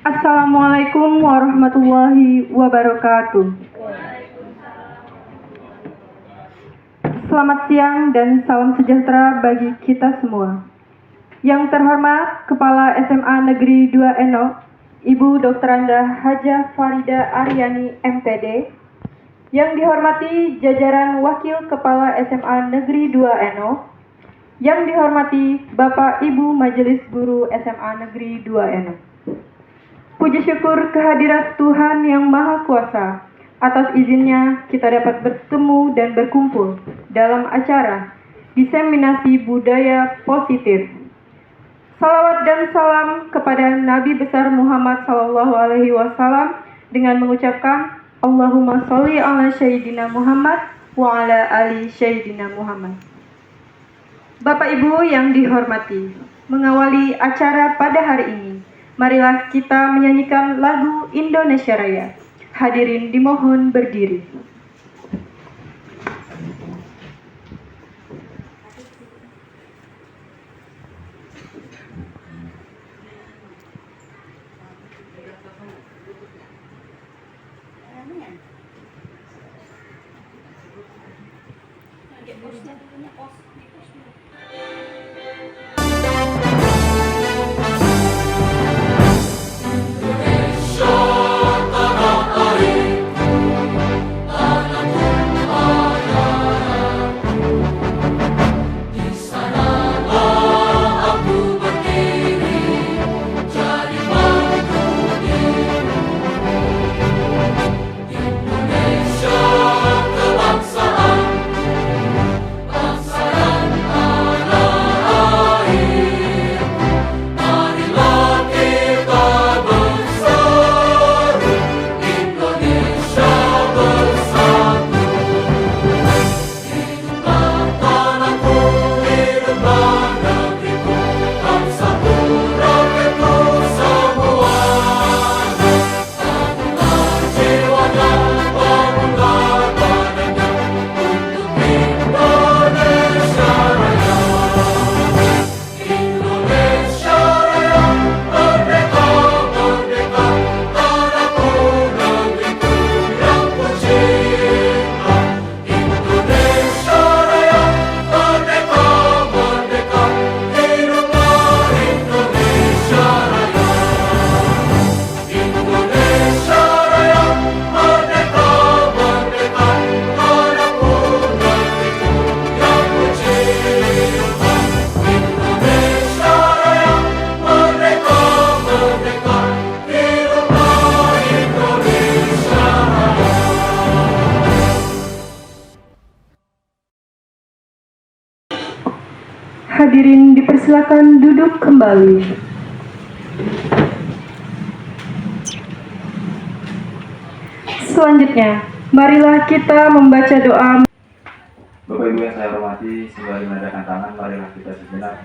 Assalamualaikum warahmatullahi wabarakatuh. Selamat siang dan salam sejahtera bagi kita semua. Yang terhormat Kepala SMA Negeri 2 Eno, Ibu Dr. Hajah Farida Aryani MPD. Yang dihormati jajaran Wakil Kepala SMA Negeri 2 Eno. Yang dihormati Bapak Ibu Majelis Guru SMA Negeri 2 Eno. Puji syukur kehadirat Tuhan Yang Maha Kuasa. Atas izinnya kita dapat bertemu dan berkumpul dalam acara diseminasi budaya positif. Salawat dan salam kepada Nabi besar Muhammad SAW dengan mengucapkan Allahumma sholli ala Sayyidina Muhammad wa ala ali Sayyidina Muhammad. Bapak Ibu yang dihormati, mengawali acara pada hari ini, marilah kita menyanyikan lagu Indonesia Raya. Hadirin dimohon berdiri. Hadirin dipersilakan duduk kembali. Selanjutnya, marilah kita membaca doa. Bapak Ibu yang saya hormati, sembari menadahkan tangan, marilah kita sejenak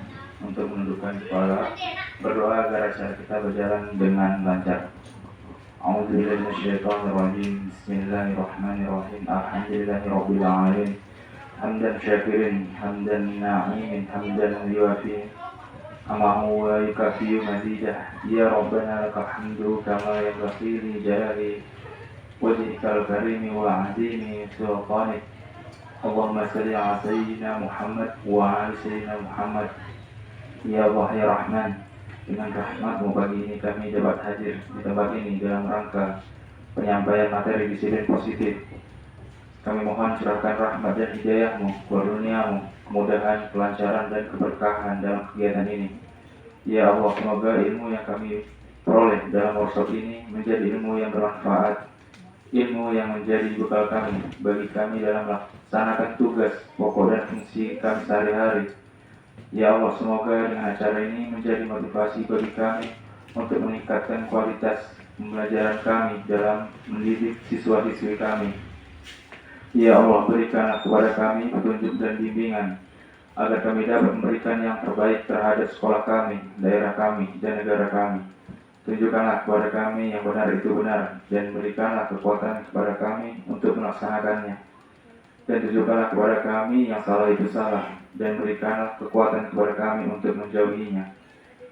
untuk menundukkan kepala, berdoa agar acara kita berjalan dengan lancar. A'udzubillahi minasyaitonirrajim. Bismillahirrahmanirrahim. Alhamdulillahirabbil alamin. Hamdan syakirin, hamdan na'imin, hamdan yuafi amahu wa yukafi mazidah. Ya Rabbana lakal hamdu kama yanbaghi li jalali wajhikal karimi wa azimi sultanik. Allahumma salli ala sayyidina Muhammad wa ala sayyidina Muhammad. Ya Allah ya Rahman, dengan rahmatmu pagi ini kami dapat hadir di tempat ini dalam rangka penyampaian materi disiplin positif. Kami mohon curahkan rahmat dan hidayahmu, kurniamu, kemudahan, kelancaran dan keberkahan dalam kegiatan ini. Ya Allah, semoga ilmu yang kami peroleh dalam workshop ini menjadi ilmu yang bermanfaat, ilmu yang menjadi bekal kami bagi kami dalam melaksanakan tugas pokok dan fungsi kami sehari-hari. Ya Allah, semoga dengan acara ini menjadi motivasi bagi kami untuk meningkatkan kualitas pembelajaran kami dalam mendidik siswa-siswi kami. Ya Allah, berikanlah kepada kami petunjuk dan bimbingan agar kami dapat memberikan yang terbaik terhadap sekolah kami, daerah kami, dan negara kami. Tunjukkanlah kepada kami yang benar itu benar, dan berikanlah kekuatan kepada kami untuk melaksanakannya. Dan tunjukkanlah kepada kami yang salah itu salah, dan berikanlah kekuatan kepada kami untuk menjauhinya.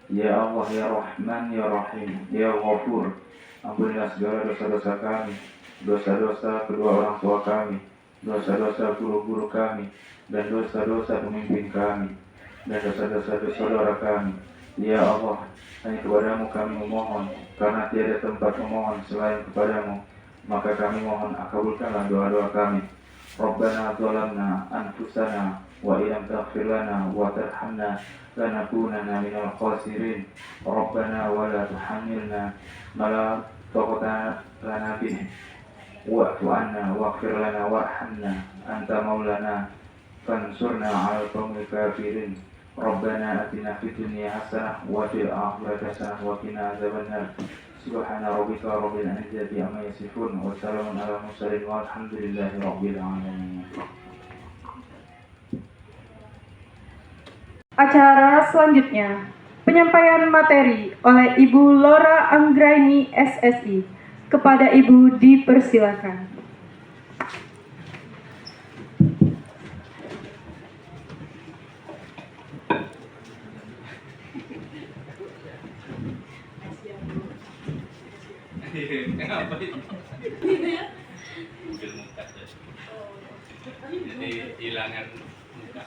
Ya Allah, Ya Rahman, Ya Rahim, Ya Ghafur, ampunilah segala dosa-dosa kami, dosa-dosa kedua orang tua kami, dosa-dosa guru-guru kami, dan dosa-dosa pemimpin kami, dan dosa-dosa saudara kami. Ya Allah, hanya kepadamu kami memohon, karena tiada tempat memohon selain kepadamu, maka kami mohon kabulkanlah doa-doa kami. Rabbana zalamna anfusana wa illam taghfir lana wa tarhamna lanakunanna minal khasirin. Rabbana wa la tuhammilna ma la taqata lana bih wa'fu anna waghfir lana warhamna anta maulana fansurna 'alal qaumil kafirin. Rabbana atina fid dunya hasanah wa fil akhirati hasanah wa qina adzabannar. Subhana rabbika rabbil izzati amma yasifun wa salamun alal mursalin walhamdulillahi rabbil alamin. Acara selanjutnya, penyampaian materi oleh Ibu Laura Anggraini SSI. Kepada Ibu dipersilakan. Jadi hilangan muka.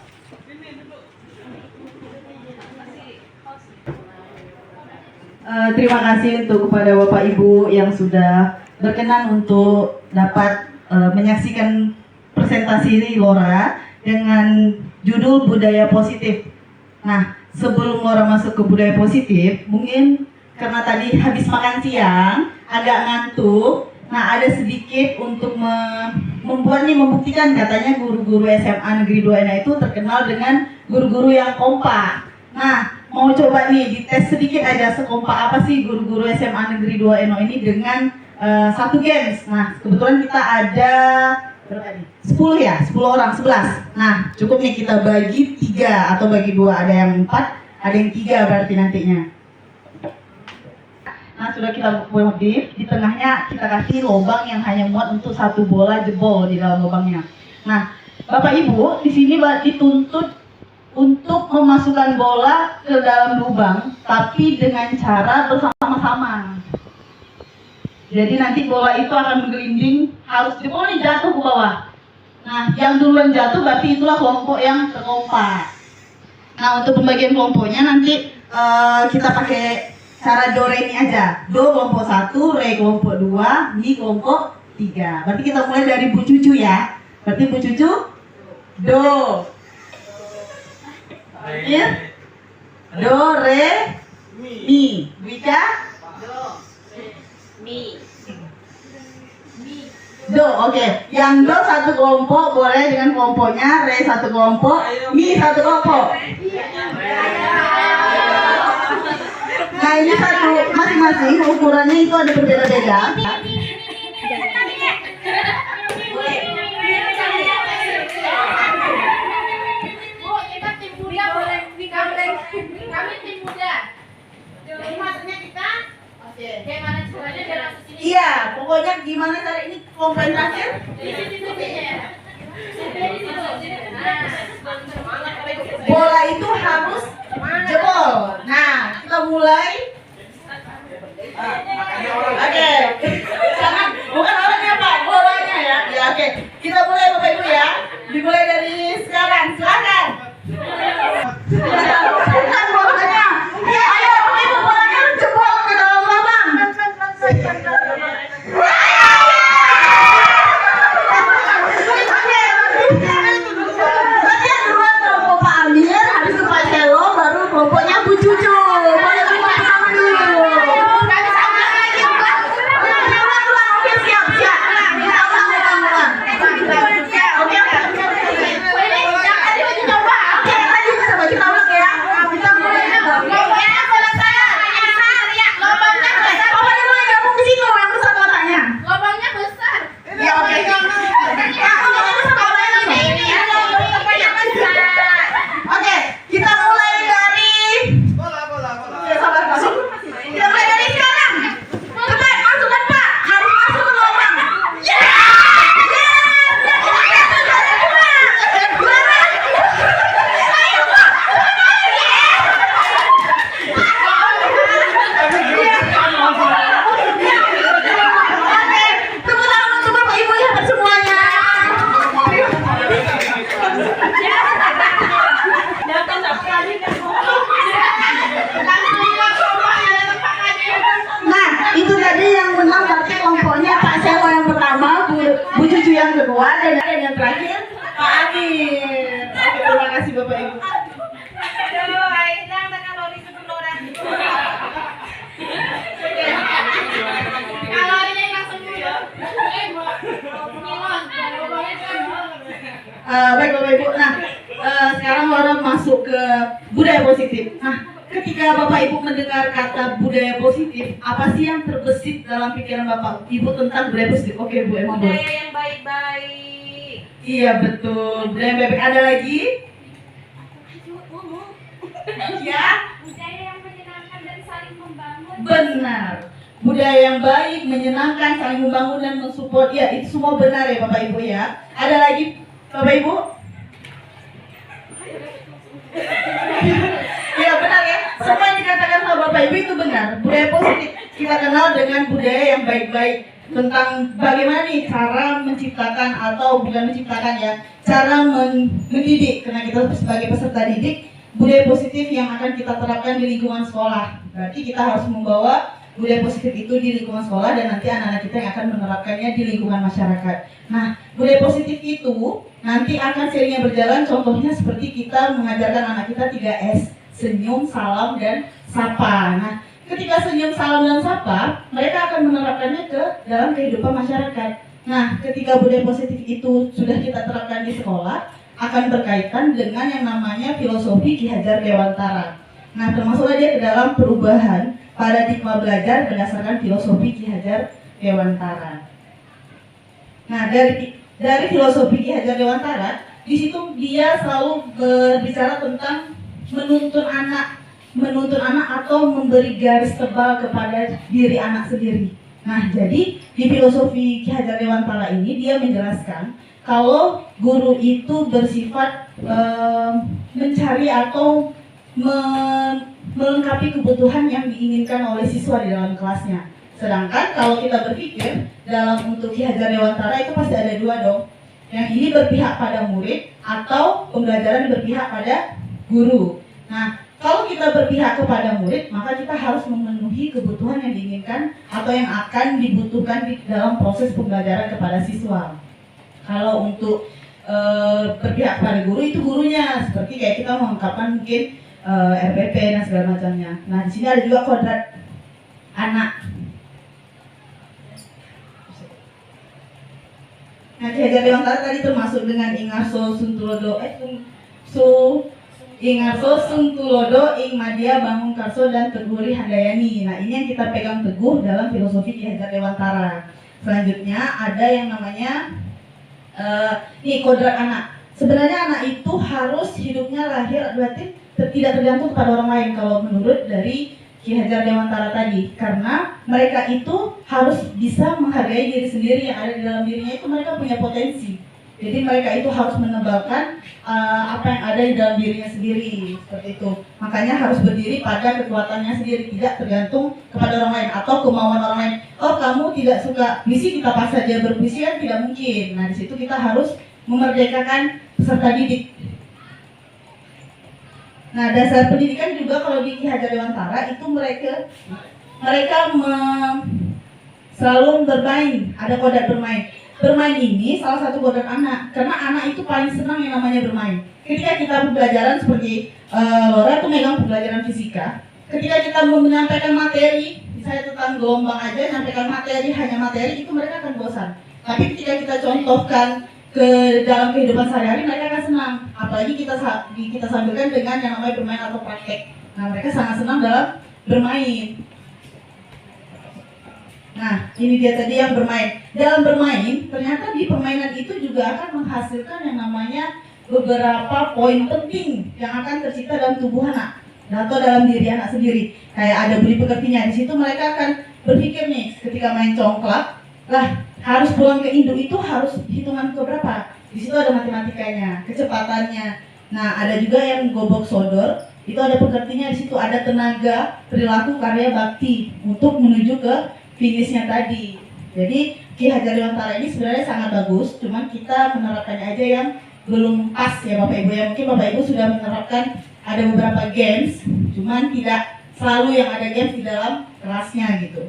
Terima kasih untuk kepada Bapak Ibu yang sudah berkenan untuk dapat menyaksikan presentasi Laura dengan judul budaya positif. Nah, sebelum Laura masuk ke budaya positif, mungkin karena tadi habis makan siang, agak ngantuk. Nah, ada sedikit untuk membuktikan katanya guru-guru SMA Negeri 2 ENO itu terkenal dengan guru-guru yang kompak. Nah, mau coba nih dites sedikit aja sekompak apa sih guru-guru SMA Negeri 2 ENO ini dengan satu games. Nah, kebetulan kita ada berapa nih? 10 ya, 10 orang, 11. Nah, cukup nih kita bagi 3 atau bagi 2, ada yang 4, ada yang 3 berarti nantinya. Nah, sudah kita buat di tengahnya kita kasih lubang yang hanya muat untuk 1 bola jebol di dalam lubangnya. Nah, Bapak Ibu di sini dituntut untuk memasukkan bola ke dalam lubang, tapi dengan cara bersama-sama. Jadi nanti bola itu akan menggelinding, harus jebol nih jatuh ke bawah. Nah, yang duluan jatuh berarti itulah kelompok yang terkompak. Nah, untuk pembagian kelompoknya nanti kita pakai cara do re mi aja. Do kelompok 1, re kelompok 2, mi kelompok 3. Berarti kita mulai dari Bu Cucu ya. Berarti Bu Cucu do. Ya. Do re mi. Wika do mi. Do, oke. Yang do 1 kelompok boleh dengan kelompoknya, re 1 kelompok, mi 1 kelompok. Nah, ini satu masing-masing ukurannya itu ada berbeda-beda. Bu, kita tim muda boleh kami tim muda. Jadi maksudnya kita gimana caranya biar masuk sini? Iya, pokoknya gimana cara ini komplain terakhir? Bola itu harus jebol. Nah, kita mulai. Oke. Jangan, bukan orangnya Pak, bolanya ya. Ya, oke. Kita mulai Bapak Ibu ya. Dimulai dari sekarang. Silakan. Bukan bolanya. Ya, ayo Bapak Ibu, bolanya jebol ke dalam lubang. Kelompoknya Bu Cucu. Boleh buka sama dulu. Oke, siap. Kita ulang. Oke. kedua dan yang terakhir Pak Amir. Oke, terima kasih Bapak Ibu. Aduh, hilang kalori 10 orang. Kalorinya langsung dulu. Baik Bapak Ibu. Nah, sekarang Laura masuk ke budaya positif. Nah, ketika Bapak Ibu mendengar kata budaya positif, apa sih yang terbesit dalam pikiran Bapak Ibu tentang budaya positif? Oke Bu, emang boleh. Budaya yang baik-baik. Iya betul. Budaya yang baik. Ada lagi? Ya. Budaya yang menyenangkan dan saling membangun. Benar. Budaya yang baik, menyenangkan, saling membangun dan mensupport. Ya, itu semua benar ya Bapak Ibu ya. Ada lagi Bapak Ibu? Ya benar ya. Semua yang dikatakan sama Bapak Ibu itu benar. Budaya positif kita kenal dengan budaya yang baik-baik, tentang bagaimana nih cara menciptakan atau bukan menciptakan ya, cara mendidik, karena kita sebagai peserta didik, budaya positif yang akan kita terapkan di lingkungan sekolah. Berarti kita harus membawa budaya positif itu di lingkungan sekolah dan nanti anak-anak kita yang akan menerapkannya di lingkungan masyarakat. Nah, budaya positif itu nanti akan seiringnya berjalan, contohnya seperti kita mengajarkan anak kita 3S, senyum, salam, dan sapa. Nah, ketika senyum, salam, dan sapa, mereka akan menerapkannya ke dalam kehidupan masyarakat. Nah, ketika budaya positif itu sudah kita terapkan di sekolah, akan berkaitan dengan yang namanya filosofi Ki Hajar Dewantara. Nah, termasuklah dia ke dalam perubahan paradigma belajar berdasarkan filosofi Ki Hajar Dewantara. Nah, dari filosofi Ki Hajar Dewantara, di situ dia selalu berbicara tentang menuntun anak atau memberi garis tebal kepada diri anak sendiri. Nah, jadi di filosofi Ki Hajar Dewantara ini dia menjelaskan kalau guru itu bersifat mencari atau melengkapi kebutuhan yang diinginkan oleh siswa di dalam kelasnya. Sedangkan kalau kita berpikir dalam untuk Ki Hajar Dewantara itu pasti ada dua dong. Yang ini berpihak pada murid atau pembelajaran berpihak pada guru. Nah, kalau kita berpihak kepada murid, maka kita harus memenuhi kebutuhan yang diinginkan atau yang akan dibutuhkan di dalam proses pembelajaran kepada siswa. Kalau untuk berpihak pada guru itu gurunya, seperti kayak kita mengungkapkan mungkin RPP dan segala macamnya. Nah, di sini ada juga kodrat anak. Nah, Ki Hajar Dewantara tadi termasuk dengan Ingarso Suntulodo, Ingarso Suntulodo, Ing Madia Bangun Karso dan Teguri Handayani. Nah, ini yang kita pegang teguh dalam filosofi Ki Hajar Dewantara. Selanjutnya ada yang namanya kodrat anak. Sebenarnya anak itu harus hidupnya lahir berarti tidak tergantung kepada orang lain kalau menurut dari Ki Hajar Dewantara tadi, karena mereka itu harus bisa menghargai diri sendiri, yang ada di dalam dirinya itu mereka punya potensi. Jadi mereka itu harus menebalkan apa yang ada di dalam dirinya sendiri, seperti itu. Makanya harus berdiri pada kekuatannya sendiri, tidak tergantung kepada orang lain atau kemauan orang lain. Oh, kamu tidak suka puisi, kita paksa dia berpuisi, kan tidak mungkin. Nah, di situ kita harus memerdekakan peserta didik. Nah, dasar pendidikan juga kalau di Ki Hajar Dewantara itu mereka selalu bermain, ada kodrat bermain. Bermain ini salah satu kodrat anak, karena anak itu paling senang yang namanya bermain. Ketika kita pembelajaran seperti Laura itu megang pembelajaran fisika, ketika kita menyampaikan materi, misalnya tentang gelombang aja, menyampaikan materi, hanya materi, itu mereka akan bosan. Tapi ketika kita contohkan ke dalam kehidupan sehari-hari, mereka akan senang. Apalagi kita sambilkan dengan yang namanya bermain atau praktek. Nah, mereka sangat senang dalam bermain. Nah, ini dia tadi yang bermain. Dalam bermain, ternyata di permainan itu juga akan menghasilkan yang namanya beberapa poin penting yang akan tercipta dalam tubuh anak atau dalam diri anak sendiri. Kayak ada budi pekertinya. Di situ mereka akan berpikir nih, ketika main congklak, lah harus pulang ke induk itu harus hitungan ke berapa? Di situ ada matematikanya, kecepatannya. Nah, ada juga yang gobok sodor, itu ada pekertinya, di situ ada tenaga, perilaku, karya, bakti untuk menuju ke finishnya tadi. Jadi Ki Hajar Dewantara ini sebenarnya sangat bagus, cuman kita menerapkannya aja yang belum pas ya Bapak Ibu. Ya mungkin Bapak Ibu sudah menerapkan ada beberapa games, cuman tidak selalu yang ada games di dalam kelasnya gitu.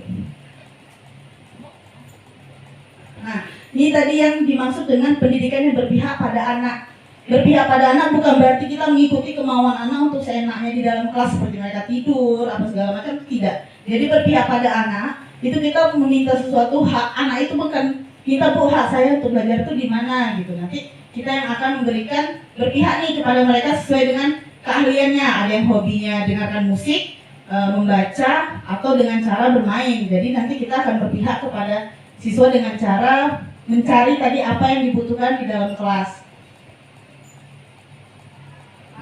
Nah, Ini tadi yang dimaksud dengan pendidikan yang berpihak pada anak. Berpihak pada anak bukan berarti kita mengikuti kemauan anak untuk seenaknya di dalam kelas seperti mereka tidur apa segala macam, tidak. Jadi berpihak pada anak itu kita meminta sesuatu, hak anak itu bukan kita, bu, hak saya untuk belajar itu di mana gitu. Nanti kita yang akan memberikan, berpihak nih kepada mereka sesuai dengan keahliannya. Ada yang hobinya dengarkan musik, membaca, atau dengan cara bermain. Jadi nanti kita akan berpihak kepada siswa dengan cara mencari tadi apa yang dibutuhkan di dalam kelas.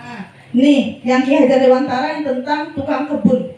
Nah, nih yang Ki Hajar Dewantara yang tentang tukang kebun.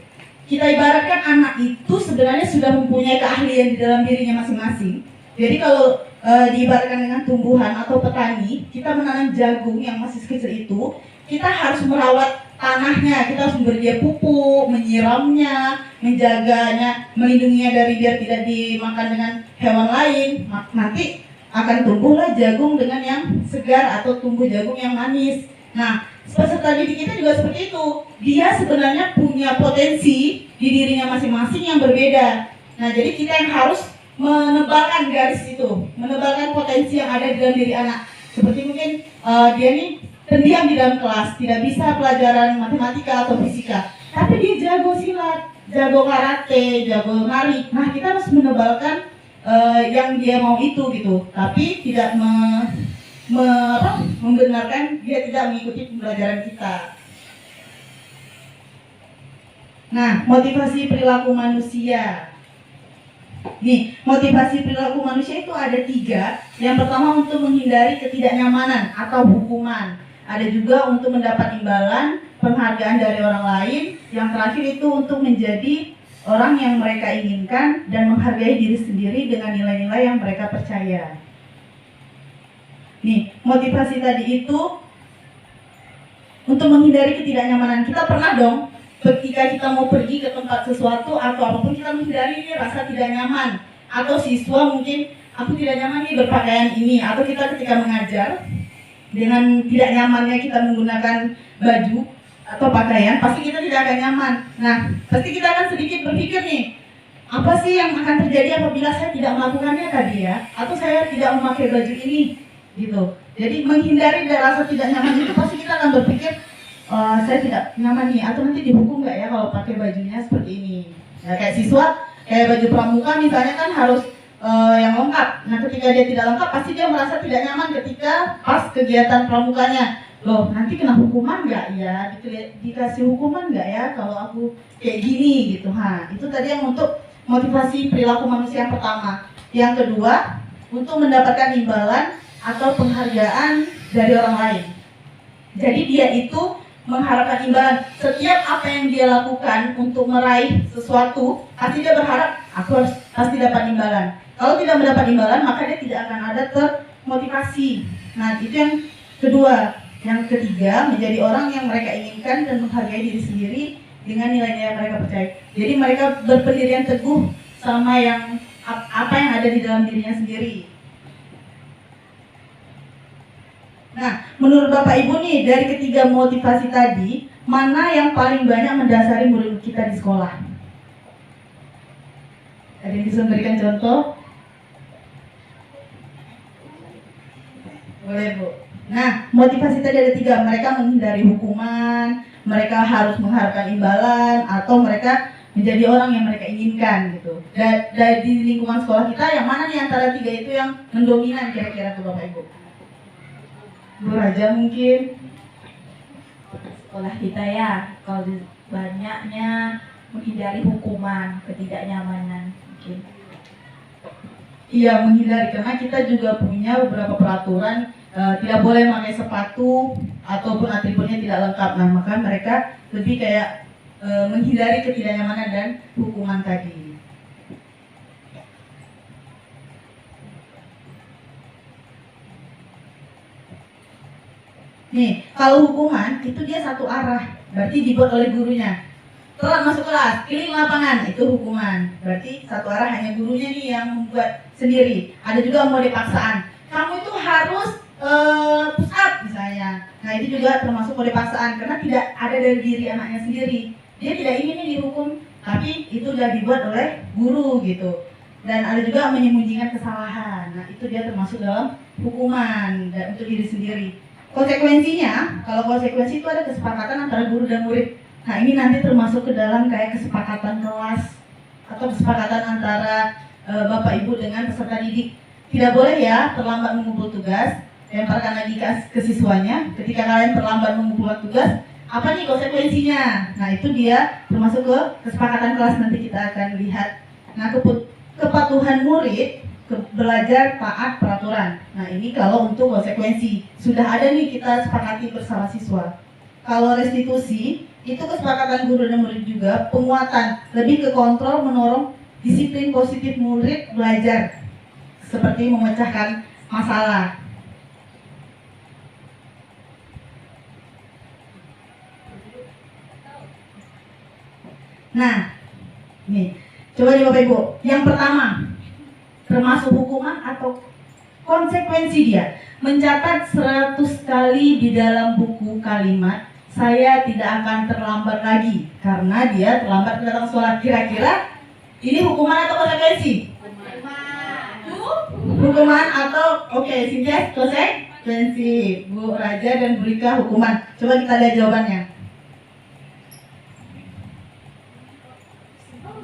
Kita ibaratkan anak itu sebenarnya sudah mempunyai keahlian di dalam dirinya masing-masing. Jadi kalau diibaratkan dengan tumbuhan atau petani, kita menanam jagung yang masih kecil itu, kita harus merawat tanahnya, kita harus memberi dia pupuk, menyiramnya, menjaganya, melindunginya dari biar tidak dimakan dengan hewan lain. Nanti akan tumbuhlah jagung dengan yang segar atau tumbuh jagung yang manis. Nah, peserta didik kita juga seperti itu. Dia sebenarnya punya potensi di dirinya masing-masing yang berbeda. Nah, jadi kita yang harus menebalkan garis itu, menebalkan potensi yang ada di dalam diri anak. Seperti mungkin dia nih pendiam di dalam kelas, tidak bisa pelajaran matematika atau fisika, tapi dia jago silat, jago karate, jago nari. Nah, kita harus menebalkan yang dia mau itu gitu, tapi tidak membenarkan dia tidak mengikuti pembelajaran kita. Nah, motivasi perilaku manusia. Nih, motivasi perilaku manusia itu ada 3. Yang pertama untuk menghindari ketidaknyamanan atau hukuman. Ada juga untuk mendapat imbalan, penghargaan dari orang lain. Yang terakhir itu untuk menjadi orang yang mereka inginkan dan menghargai diri sendiri dengan nilai-nilai yang mereka percaya. Nih, motivasi tadi itu untuk menghindari ketidaknyamanan. Kita pernah dong, ketika kita mau pergi ke tempat sesuatu atau apapun, kita menghindari ini rasa tidak nyaman. Atau siswa mungkin, aku tidak nyaman nih berpakaian ini. Atau kita ketika mengajar, dengan tidak nyamannya kita menggunakan baju atau pakaian, pasti kita tidak akan nyaman. Nah, pasti kita akan sedikit berpikir nih, apa sih yang akan terjadi apabila saya tidak melakukannya tadi ya? Atau saya tidak memakai baju ini, gitu. Jadi menghindari dari rasa tidak nyaman itu, pasti kita akan berpikir, saya tidak nyaman nih, atau nanti dihukum nggak ya kalau pakai bajunya seperti ini. Nah, kayak siswa, kayak baju pramuka misalnya kan harus yang lengkap. Nah, ketika dia tidak lengkap, pasti dia merasa tidak nyaman ketika pas kegiatan pramukanya. Loh, nanti kena hukuman nggak ya? Dikasih hukuman nggak ya kalau aku kayak gini gitu. Itu tadi yang untuk motivasi perilaku manusia yang pertama. Yang kedua, untuk mendapatkan imbalan atau penghargaan dari orang lain. Jadi dia itu mengharapkan imbalan. Setiap apa yang dia lakukan untuk meraih sesuatu, pasti dia berharap aku harus pasti dapat imbalan. Kalau tidak mendapat imbalan, maka dia tidak akan ada termotivasi. Nah, itu yang kedua. Yang ketiga, menjadi orang yang mereka inginkan dan menghargai diri sendiri dengan nilai-nilai yang mereka percaya. Jadi mereka berpendirian teguh sama yang apa yang ada di dalam dirinya sendiri. Nah, menurut Bapak Ibu nih, dari ketiga motivasi tadi, mana yang paling banyak mendasari murid kita di sekolah? Ada yang bisa memberikan contoh? Boleh, Bu. Nah, motivasi tadi ada 3. Mereka menghindari hukuman, mereka harus mengharapkan imbalan, atau mereka menjadi orang yang mereka inginkan gitu. Dari di lingkungan sekolah kita, yang mana nih antara 3 itu yang mendominan kira-kira ke Bapak Ibu? Bu Raja mungkin. Sekolah kita ya, kalau banyaknya menghindari hukuman, ketidaknyamanan mungkin. Iya, menghindari, karena kita juga punya beberapa peraturan, tidak boleh pakai sepatu ataupun atributnya tidak lengkap. Nah, maka mereka lebih kayak menghindari ketidaknyamanan dan hukuman tadi. Nih, kalau hukuman itu dia satu arah, berarti dibuat oleh gurunya. Telat masuk kelas, keliling lapangan, itu hukuman. Berarti satu arah, hanya gurunya nih yang membuat sendiri. Ada juga mode paksaan. Kamu itu harus push up misalnya. Nah, itu juga termasuk mode paksaan karena tidak ada dari diri anaknya sendiri. Dia tidak ingin nih dihukum, tapi itu sudah dibuat oleh guru gitu. Dan ada juga menyembunyikan kesalahan. Nah, itu dia termasuk dalam hukuman dan untuk diri sendiri. Konsekuensinya, kalau konsekuensi itu ada kesepakatan antara guru dan murid. Nah, ini nanti termasuk ke dalam kayak kesepakatan kelas atau kesepakatan antara Bapak Ibu dengan peserta didik. Tidak boleh ya terlambat mengumpul tugas, lemparkan lagi ke siswanya. Ketika kalian terlambat mengumpulkan tugas, apa nih konsekuensinya? Nah, itu dia termasuk ke kesepakatan kelas, nanti kita akan lihat. Nah, kepatuhan murid belajar taat peraturan. Nah, ini kalau untuk konsekuensi sudah ada nih kita sepakati bersama siswa. Kalau restitusi itu kesepakatan guru dan murid juga, penguatan lebih ke kontrol mendorong disiplin positif murid belajar seperti memecahkan masalah. Nah, nih, coba nih Bapak Ibu. Yang pertama, termasuk hukuman atau konsekuensi dia. Mencatat 100 kali di dalam buku kalimat, saya tidak akan terlambat lagi. Karena dia terlambat datang sekolah. Kira-kira ini hukuman atau konsekuensi? Hukuman atau, oke, Cynthia, konsekuensi. Bu Raja dan Bu Rika hukuman. Coba kita lihat jawabannya.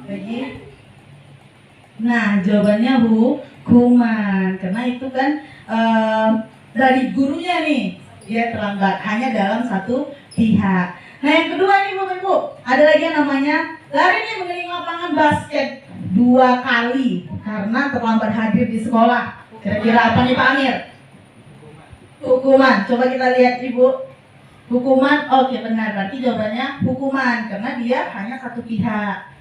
Lagi. Nah, jawabannya hukuman, karena itu kan dari gurunya nih, dia terlambat hanya dalam satu pihak. Nah, yang kedua nih Bapak Ibu, ada lagi yang namanya lari nih mengelilingi lapangan basket 2 kali karena terlambat hadir di sekolah. Kira-kira apa nih Pak Amir? Hukuman. Coba kita lihat Ibu. Hukuman, oke benar, berarti jawabannya hukuman karena dia hanya satu pihak.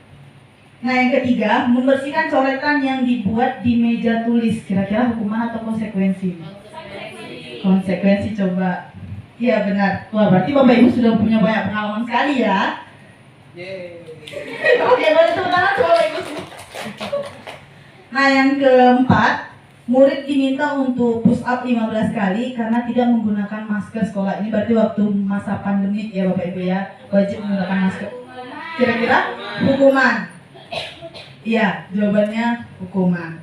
Nah, yang ketiga, membersihkan coretan yang dibuat di meja tulis. Kira-kira hukuman atau konsekuensi? Konsekuensi, coba. Iya benar. Wah, berarti Bapak Ibu sudah punya banyak pengalaman sekali ya. Oke, boleh tepuk tangan Bapak Ibu. Nah, yang keempat, murid diminta untuk push up 15 kali karena tidak menggunakan masker sekolah. Ini berarti waktu masa pandemi ya Bapak Ibu ya, wajib menggunakan masker. Kira-kira hukuman? Iya, jawabannya hukuman.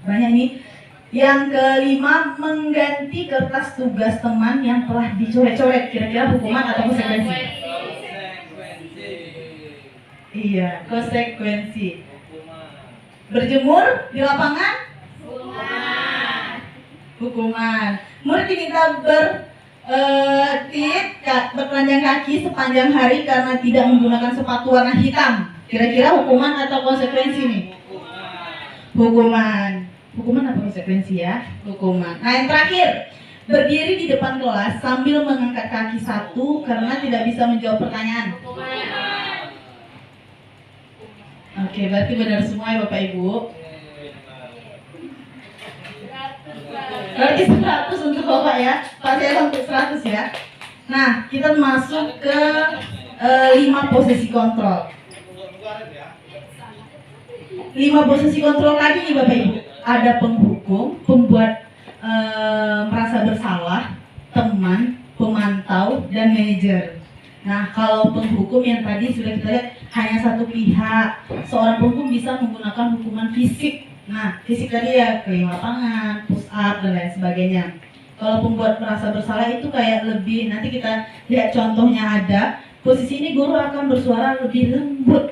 Banyak nih. Yang kelima, mengganti kertas tugas teman yang telah dicoret-coret. Kira-kira hukuman atau konsekuensi? Iya, konsekuensi. Berjemur di lapangan? Hukuman. Murid diminta bertelanjang kaki sepanjang hari karena tidak menggunakan sepatu warna hitam. Kira-kira hukuman atau konsekuensi nih? Hukuman. Hukuman atau konsekuensi ya? Hukuman. Nah, yang terakhir, berdiri di depan kelas sambil mengangkat kaki satu karena tidak bisa menjawab pertanyaan. Oke, berarti benar semua ya Bapak Ibu. Berarti 100 untuk Bapak ya. Pasti untuk 100 ya. Nah, kita masuk ke 5 posisi kontrol. 5 posisi kontrol tadi nih Bapak Ibu. Ada penghukum, pembuat merasa bersalah, teman, pemantau, dan manajer. Nah, kalau penghukum yang tadi sudah kita lihat hanya satu pihak. Seorang penghukum bisa menggunakan hukuman fisik. Nah, fisik tadi ya keliling lapangan, push up, dan lain sebagainya. Kalau pembuat merasa bersalah itu kayak lebih, nanti kita lihat contohnya ada. Posisi ini guru akan bersuara lebih lembut,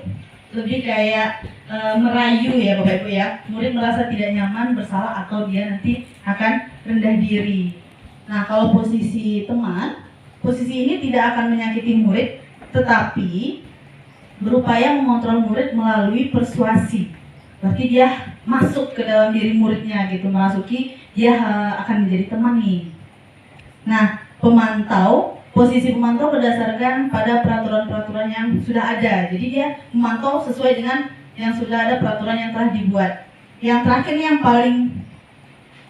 lebih kayak merayu ya Bapak Ibu ya. Murid merasa tidak nyaman, bersalah, atau dia nanti akan rendah diri. Nah, kalau posisi teman, posisi ini tidak akan menyakiti murid, tetapi berupaya mengontrol murid melalui persuasi. Berarti dia masuk ke dalam diri muridnya gitu, merasuki, dia akan menjadi teman nih. Nah, pemantau, posisi pemantau berdasarkan pada peraturan-peraturan yang sudah ada. Jadi dia memantau sesuai dengan yang sudah ada peraturan yang telah dibuat. Yang terakhir yang paling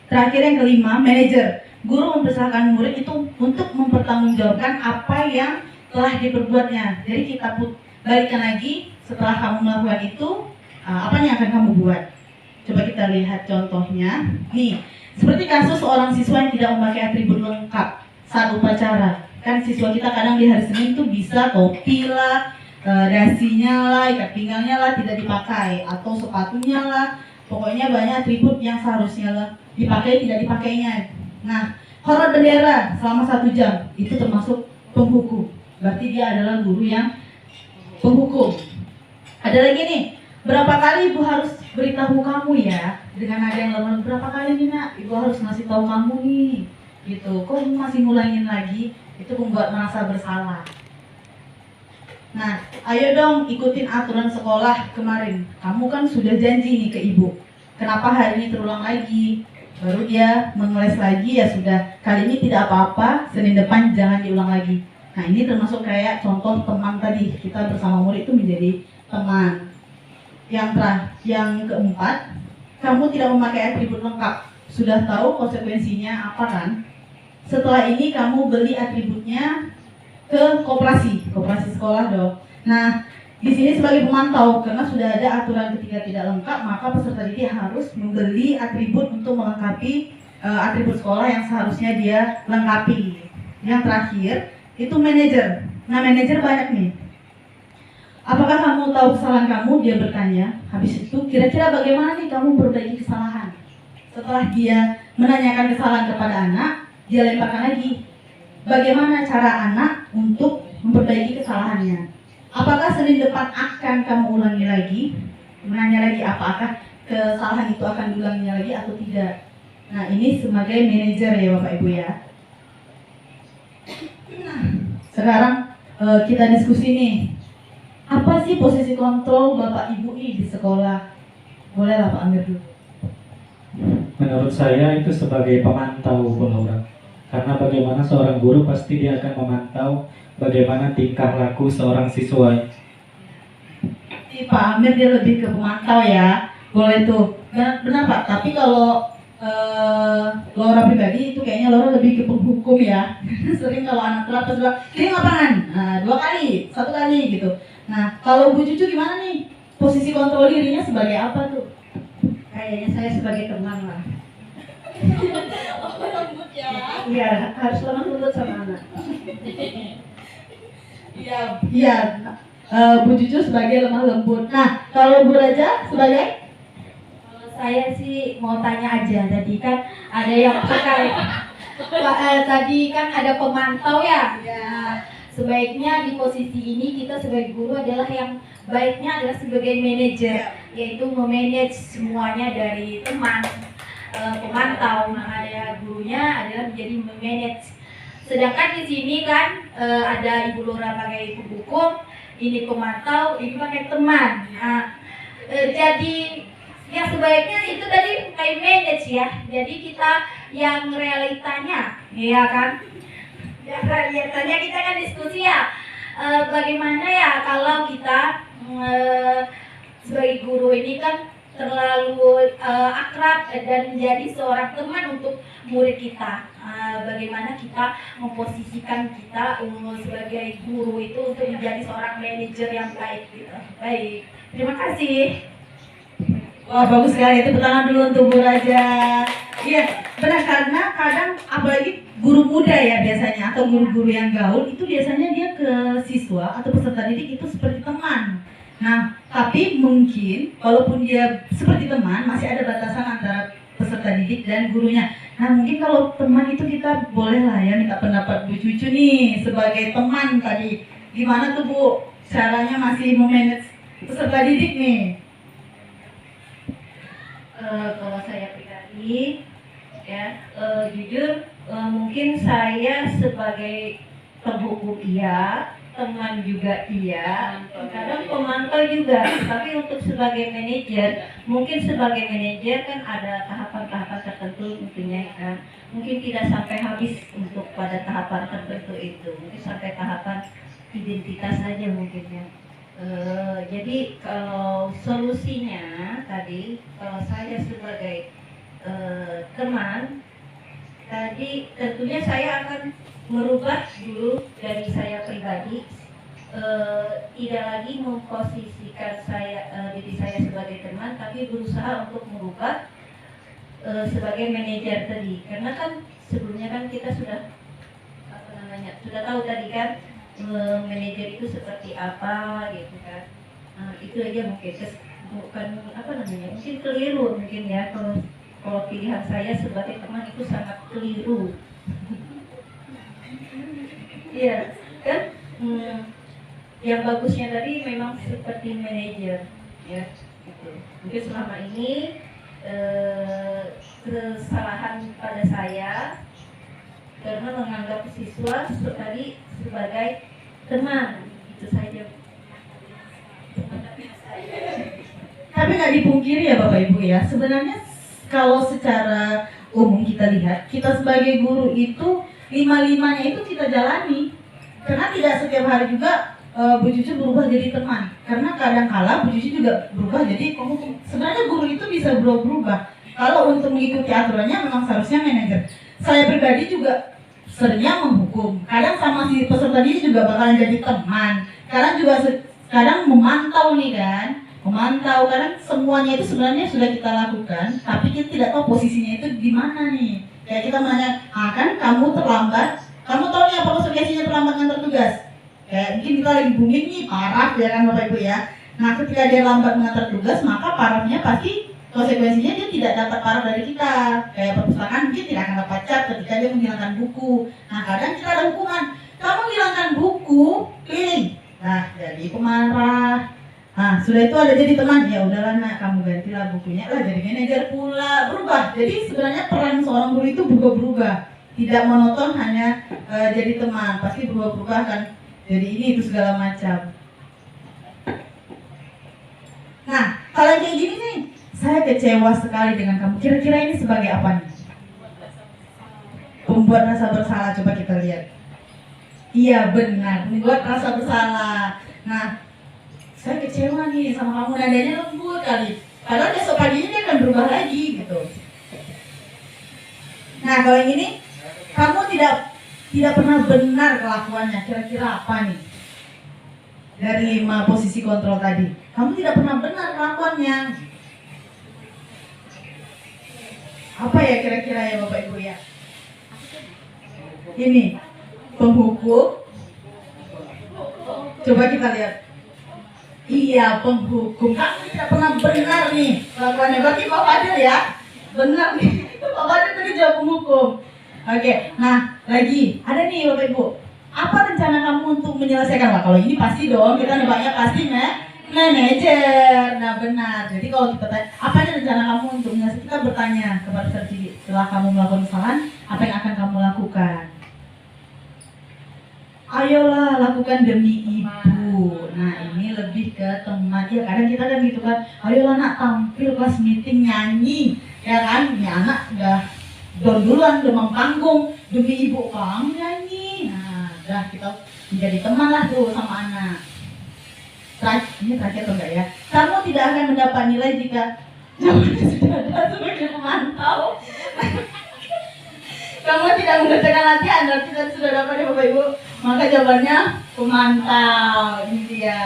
terakhir yang kelima, manajer. Guru mempersilahkan murid itu untuk mempertanggungjawabkan apa yang telah diperbuatnya. Jadi kita balikan lagi setelah kamu melakukan itu, apa yang akan kamu buat. Coba kita lihat contohnya. Nih, seperti kasus seorang siswa yang tidak memakai atribut lengkap saat upacara. Kan siswa kita kadang di hari Senin tuh bisa topi lah, dasinya lah, ikat pinggangnya lah tidak dipakai, atau sepatunya lah, Pokoknya banyak atribut yang seharusnya dipakai tidak dipakainya. Nah, hormat bendera selama 1 jam itu termasuk penghukum. Berarti dia adalah guru yang penghukum. Ada lagi nih, berapa kali ibu harus beritahu kamu ya dengan ada yang lemah? Berapa kali nih nak, ibu harus ngasih tahu kamu nih, gitu. Kok masih ngulangin lagi? Itu membuat merasa bersalah. Nah, ayo dong ikutin aturan sekolah kemarin. Kamu kan sudah janji nih ke ibu. Kenapa hari ini terulang lagi? Baru dia mengeles lagi, ya sudah. Kali ini tidak apa-apa, Senin depan jangan diulang lagi. Nah, ini termasuk kayak contoh teman tadi. Kita bersama murid itu menjadi teman. Yang keempat, kamu tidak memakai atribut lengkap. Sudah tahu konsekuensinya apa kan? Setelah ini kamu beli atributnya ke koperasi sekolah dong. Nah, di sini sebagai pemantau, karena sudah ada aturan ketika tidak lengkap, maka peserta didik harus membeli atribut untuk melengkapi atribut sekolah yang seharusnya dia lengkapi. Yang terakhir, itu manajer. Nah, manajer banyak nih. Apakah kamu tahu kesalahan kamu? Dia bertanya. Habis itu, kira-kira bagaimana nih kamu memperbaiki kesalahan? Setelah dia menanyakan kesalahan kepada anak, dia lemparkan lagi. Bagaimana cara anak untuk memperbaiki kesalahannya? Apakah Senin depan akan kamu ulangi lagi? Menanya lagi apakah kesalahan itu akan diulangi lagi atau tidak? Nah, ini sebagai manajer ya Bapak Ibu ya. Nah, sekarang kita diskusi nih. Apa sih posisi kontrol Bapak Ibu nih di sekolah? Boleh lah Pak Amir dulu. Menurut saya itu sebagai pemantau, Bu Laura. Karena bagaimana seorang guru pasti dia akan memantau bagaimana tingkah laku seorang siswa. Pak Amir dia lebih ke pemantau ya. Boleh tuh. Benar Pak, tapi kalau Laura pribadi itu kayaknya Laura lebih ke penghukum ya. Sering kalau anak telat terus bilang, kirim lapangan, 2 kali, 1 kali gitu. Nah, kalau Bu Cucu gimana nih? Posisi kontrol dirinya sebagai apa tuh? Kayaknya saya sebagai teman lah. Lembut ya. Iya, harus lemah lembut sama anak. Iya. Bu Cucu sebagai lemah lembut. Nah, kalau Bu Raja sebagai? Kalau saya sih mau tanya aja, tadi kan ada yang terkait tadi kan ada pemantau ya. Nah, sebaiknya di posisi ini kita sebagai guru adalah yang baiknya adalah sebagai manajer, yaitu memanage semuanya dari teman pemantau. Nah, ada gurunya adalah menjadi memanage. Sedangkan di sini kan ada Ibu Laura pakai penghukum, ini pemantau, ini pakai teman. Nah, jadi ya sebaiknya itu tadi kayak manage ya. Jadi kita yang realitanya, ya kan? Ya realitanya kita kan diskusi ya. Bagaimana ya kalau kita sebagai guru ini kan terlalu akrab dan menjadi seorang teman untuk murid kita. Bagaimana kita memposisikan kita sebagai guru itu untuk menjadi seorang manajer yang baik gitu. Baik, terima kasih. Wah, bagus sekali. Itu tangan dulu untuk Bu Raja. Iya, benar, karena kadang apalagi guru muda ya biasanya atau guru-guru yang gaul itu biasanya dia ke siswa atau peserta didik itu seperti teman. Nah, tapi mungkin walaupun dia seperti teman masih ada batasan antara peserta didik dan gurunya. Nah, mungkin kalau teman itu kita boleh lah ya minta pendapat Bu Cucu nih sebagai teman tadi. Gimana tuh Bu caranya masih memanage peserta didik nih? Kalau saya pribadi ya jujur mungkin saya sebagai penghukum iya, teman juga iya, kadang pemantau juga. Tapi untuk sebagai manajer, mungkin sebagai manajer kan ada tahapan-tahapan tertentu tentunya kan. Mungkin tidak sampai habis untuk pada tahapan tertentu itu, mungkin sampai tahapan identitas saja mungkin ya. Jadi kalau solusinya tadi, kalau saya sebagai teman tadi tentunya saya akan merubah dulu dari saya pribadi, tidak lagi memposisikan diri saya sebagai teman, tapi berusaha untuk merubah sebagai manajer tadi. Karena kan sebelumnya kan kita sudah sudah tahu tadi kan manajer itu seperti apa gitu kan. Itu aja mungkin. bukan apa namanya, mungkin keliru mungkin ya, kalau pilihan saya sebagai teman itu sangat keliru. Iya kan, yang bagusnya tadi memang seperti manajer ya gitu. Mungkin selama ini kesalahan pada saya karena menganggap siswa tadi sebagai teman, itu saja. Tapi nggak dipungkiri ya Bapak Ibu ya, sebenarnya kalau secara umum kita lihat, kita sebagai guru itu lima-limanya itu kita jalani. Karena tidak setiap hari juga Bu Cucu berubah jadi teman. Karena kadang-kala Bu Cucu juga berubah jadi penghukum. Sebenarnya guru itu bisa berubah. Kalau untuk mengikuti aturannya memang seharusnya manajer. Saya pribadi juga seringnya menghukum. Kadang sama si peserta didik juga bakalan jadi teman. Kadang memantau nih kan. Memantau, kadang semuanya itu sebenarnya sudah kita lakukan, tapi kita tidak tahu posisinya itu di mana nih. Kayak kita menanya, kan kamu terlambat, kamu tahu nih apa konsekuensinya terlambat ngantar tugas? Kayak mungkin kita lagi booming nih, paraf ya kan Bapak Ibu ya. Nah ketika dia lambat mengantar tugas, maka parafnya pasti konsekuensinya dia tidak dapat paraf dari kita. Kayak perpustakaan mungkin tidak akan dapat cat ketika dia menghilangkan buku. Nah kadang kita ada hukuman, kamu hilangkan buku, keliling. Nah jadi pemarah. Nah, sudah itu ada jadi teman, ya udahlah nak, kamu gantilah bukunya lah, jadi manajer pula, berubah. Jadi sebenarnya peran seorang guru itu berubah-berubah, tidak monoton hanya jadi teman, pasti berubah-berubah kan, jadi ini itu segala macam. Nah, kalau kayak gini nih, saya kecewa sekali dengan kamu. Kira-kira ini sebagai apa nih? Pembuat rasa bersalah, coba kita lihat. Iya benar, membuat rasa bersalah. Nah, saya kecewa nih sama kamu, nadanya lembut kali. Padahal besok paginya dia akan berubah lagi gitu. Nah kalau yang ini, kamu tidak pernah benar kelakuannya. Kira-kira apa nih? Dari 5 posisi kontrol tadi, kamu tidak pernah benar kelakuannya. Apa ya kira-kira ya Bapak Ibu ya? Ini penghukum. Coba kita lihat. Iya, penghukum. Kamu tidak pernah benar nih kelakuannya. Berarti Pak Fadil ya? Benar nih. Pak Fadil tadi jawab penghukum. Oke, nah lagi. Ada nih Bapak Ibu. Apa rencana kamu untuk menyelesaikan? Wah, kalau ini pasti dong. Kita nebaknya pasti manajer. Nah benar. Jadi kalau kita tanya, apa nih rencana kamu untuk menyelesaikan? Kita bertanya kepada peserta didik. Setelah kamu melakukan kesalahan, apa yang akan kamu lakukan? Ayolah lakukan demi ibu. Nah ini lebih ke teman. Ya kadang kita kan gitu kan, ayolah nak tampil kelas meeting nyanyi. Ya kan, ini anak udah duluan demam panggung demi ibu kamu nyanyi. Nah udah kita menjadi teman lah tuh sama anak. Ini terakhir atau enggak ya? Kamu tidak akan mendapat nilai jika jawabannya sudah ada sebagai pemantau. Kamu tidak mengerjakan latihan, berarti tadi sudah dapat ya Bapak Ibu. Maka jawabannya pemantau. Ini dia.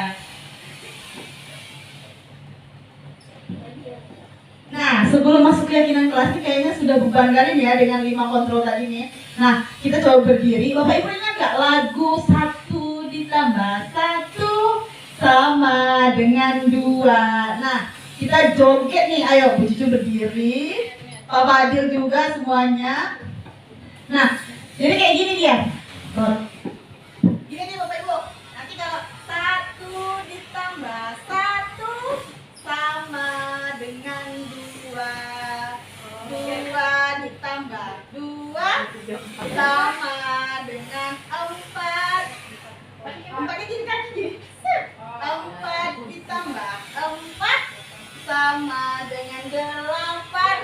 Nah, sebelum masuk keyakinan kelas ini kayaknya sudah beban kali ya dengan 5 kontrol tadi nih. Nah, kita coba berdiri. Bapak Ibu ingat nggak lagu 1 ditambah 1 sama dengan 2. Nah, kita joget nih. Ayo, Bu Cucu berdiri. Pak Fadil juga semuanya. Nah, jadi kayak gini dia. Gini nih Bapak Ibu. Nanti kalau 1 ditambah 1 sama dengan 2. 2 ditambah 2 sama dengan 4. 4 gini kan gini. 4 ditambah 4 sama dengan 8.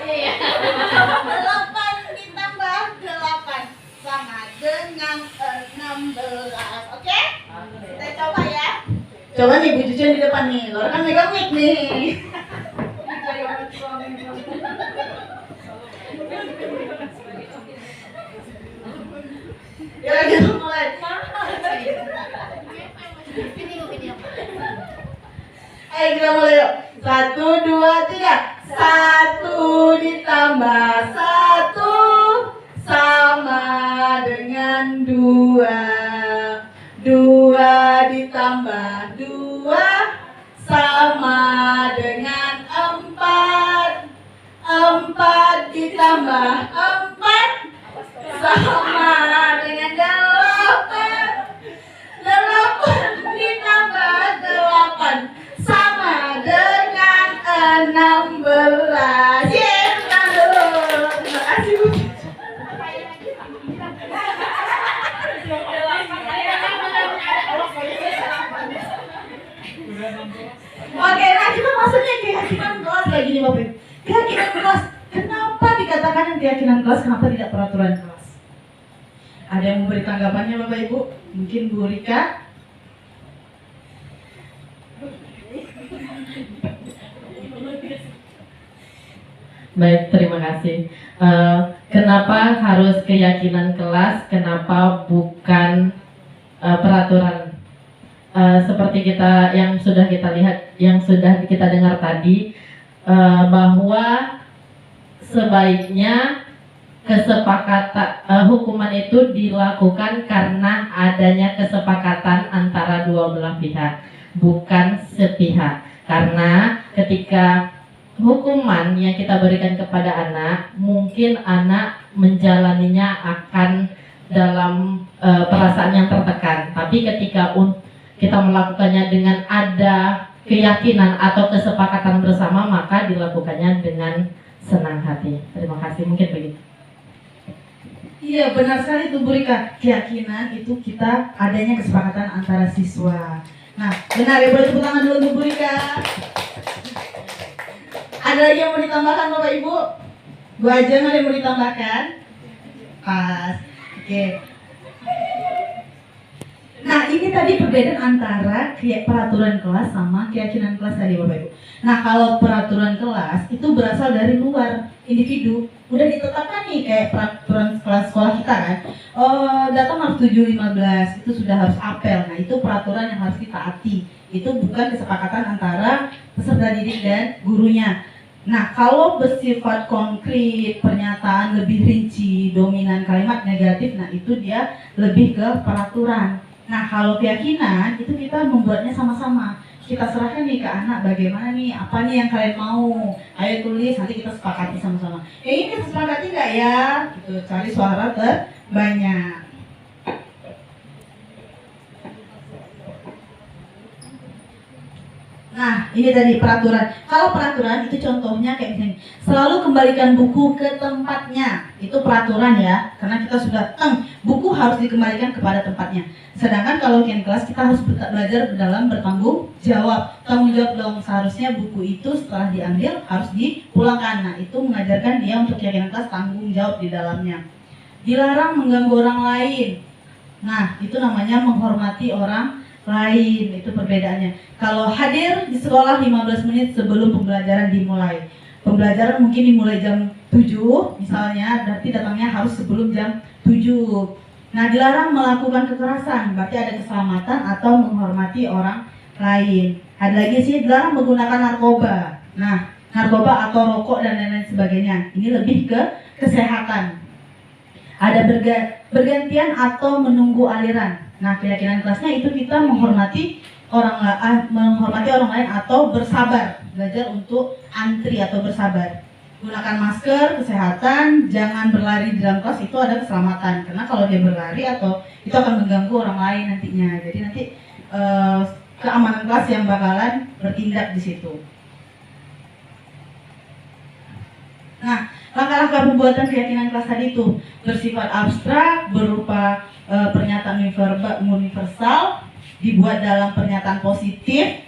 8 ditambah 8 sama dengan 16. Oke? Kita coba ya. Coba nih Bu Cucu di depan nih. Laura kan megang mic nih. Ya kita mulai. Ayo kita mulai yuk. 1, 2, 3. 1 ditambah 1 sama dengan 2. 2 ditambah 2 sama dengan ditambah 4 sama dengan 8. 8 ditambah 8 sama dengan 16. Yes, terima kasih Bu. Oke, nah kita maksudnya keyakinan kelas lagi nih Bapak Ibu. Keyakinan kelas, kenapa dikatakan yang keyakinan kelas, kenapa tidak peraturan kelas? Ada yang memberi tanggapannya Bapak Ibu? Mungkin Bu Rika? Baik, terima kasih. Kenapa harus keyakinan kelas? Kenapa bukan peraturan? Seperti yang sudah kita lihat, yang sudah kita dengar tadi, bahwa sebaiknya kesepakatan hukuman itu dilakukan karena adanya kesepakatan antara dua belah pihak, bukan sepihak. Karena ketika hukuman yang kita berikan kepada anak, mungkin anak menjalaninya akan dalam perasaan yang tertekan. Tapi ketika kita melakukannya dengan ada keyakinan atau kesepakatan bersama, maka dilakukannya dengan senang hati. Terima kasih, mungkin begitu. Iya, benar sekali itu Bu Rika. Keyakinan itu kita adanya kesepakatan antara siswa. Nah, benar ya, boleh tepuk tangan dulu untuk Bu Rika. Ada lagi yang mau ditambahkan Bapak Ibu? Bu Ajeng, ada yang mau ditambahkan? Pas. Oke. Nah, ini tadi perbedaan antara peraturan kelas sama keyakinan kelas tadi Bapak Ibu. Nah, kalau peraturan kelas itu berasal dari luar individu. Udah ditetapkan nih kayak peraturan kelas sekolah kita kan. Datang harus 7.15, itu sudah harus apel. Nah, itu peraturan yang harus ditaati. Itu bukan kesepakatan antara peserta didik dan gurunya. Nah, kalau bersifat konkret, pernyataan lebih rinci, dominan kalimat negatif, nah itu dia lebih ke peraturan. Nah, kalau keyakinan itu kita membuatnya sama-sama. Kita serahkan nih ke anak bagaimana nih, apa nih yang kalian mau. Ayo tulis, nanti kita sepakati sama-sama. Ini kita sepakati nggak ya? Gitu, cari suara terbanyak. Nah, ini tadi peraturan. Kalau peraturan itu contohnya kayak gini. Selalu kembalikan buku ke tempatnya. Itu peraturan ya. Karena kita sudah buku harus dikembalikan kepada tempatnya. Sedangkan kalau kian kelas kita harus belajar dalam bertanggung jawab. Tanggung jawab dong, seharusnya buku itu setelah diambil harus dipulangkan. Nah, itu mengajarkan dia untuk keyakinan kelas tanggung jawab di dalamnya. Dilarang mengganggu orang lain. Nah, itu namanya menghormati orang lain, itu perbedaannya. Kalau hadir di sekolah 15 menit sebelum pembelajaran dimulai. Pembelajaran mungkin dimulai jam 7 misalnya, berarti datangnya harus sebelum jam 7. Nah, dilarang melakukan kekerasan, berarti ada keselamatan atau menghormati orang lain. Ada lagi sih, dilarang menggunakan narkoba. Nah, narkoba atau rokok dan lain-lain sebagainya. Ini lebih ke kesehatan. Ada bergantian atau menunggu aliran. Nah, keyakinan kelasnya itu kita menghormati orang lain atau bersabar, belajar untuk antri atau bersabar. Gunakan masker, kesehatan, jangan berlari di dalam kelas, itu ada keselamatan. Karena kalau dia berlari atau itu akan mengganggu orang lain nantinya. Jadi nanti keamanan kelas yang bakalan bertindak di situ. Nah, langkah-langkah pembuatan keyakinan kelas tadi itu bersifat abstrak, berupa pernyataan universal, dibuat dalam pernyataan positif,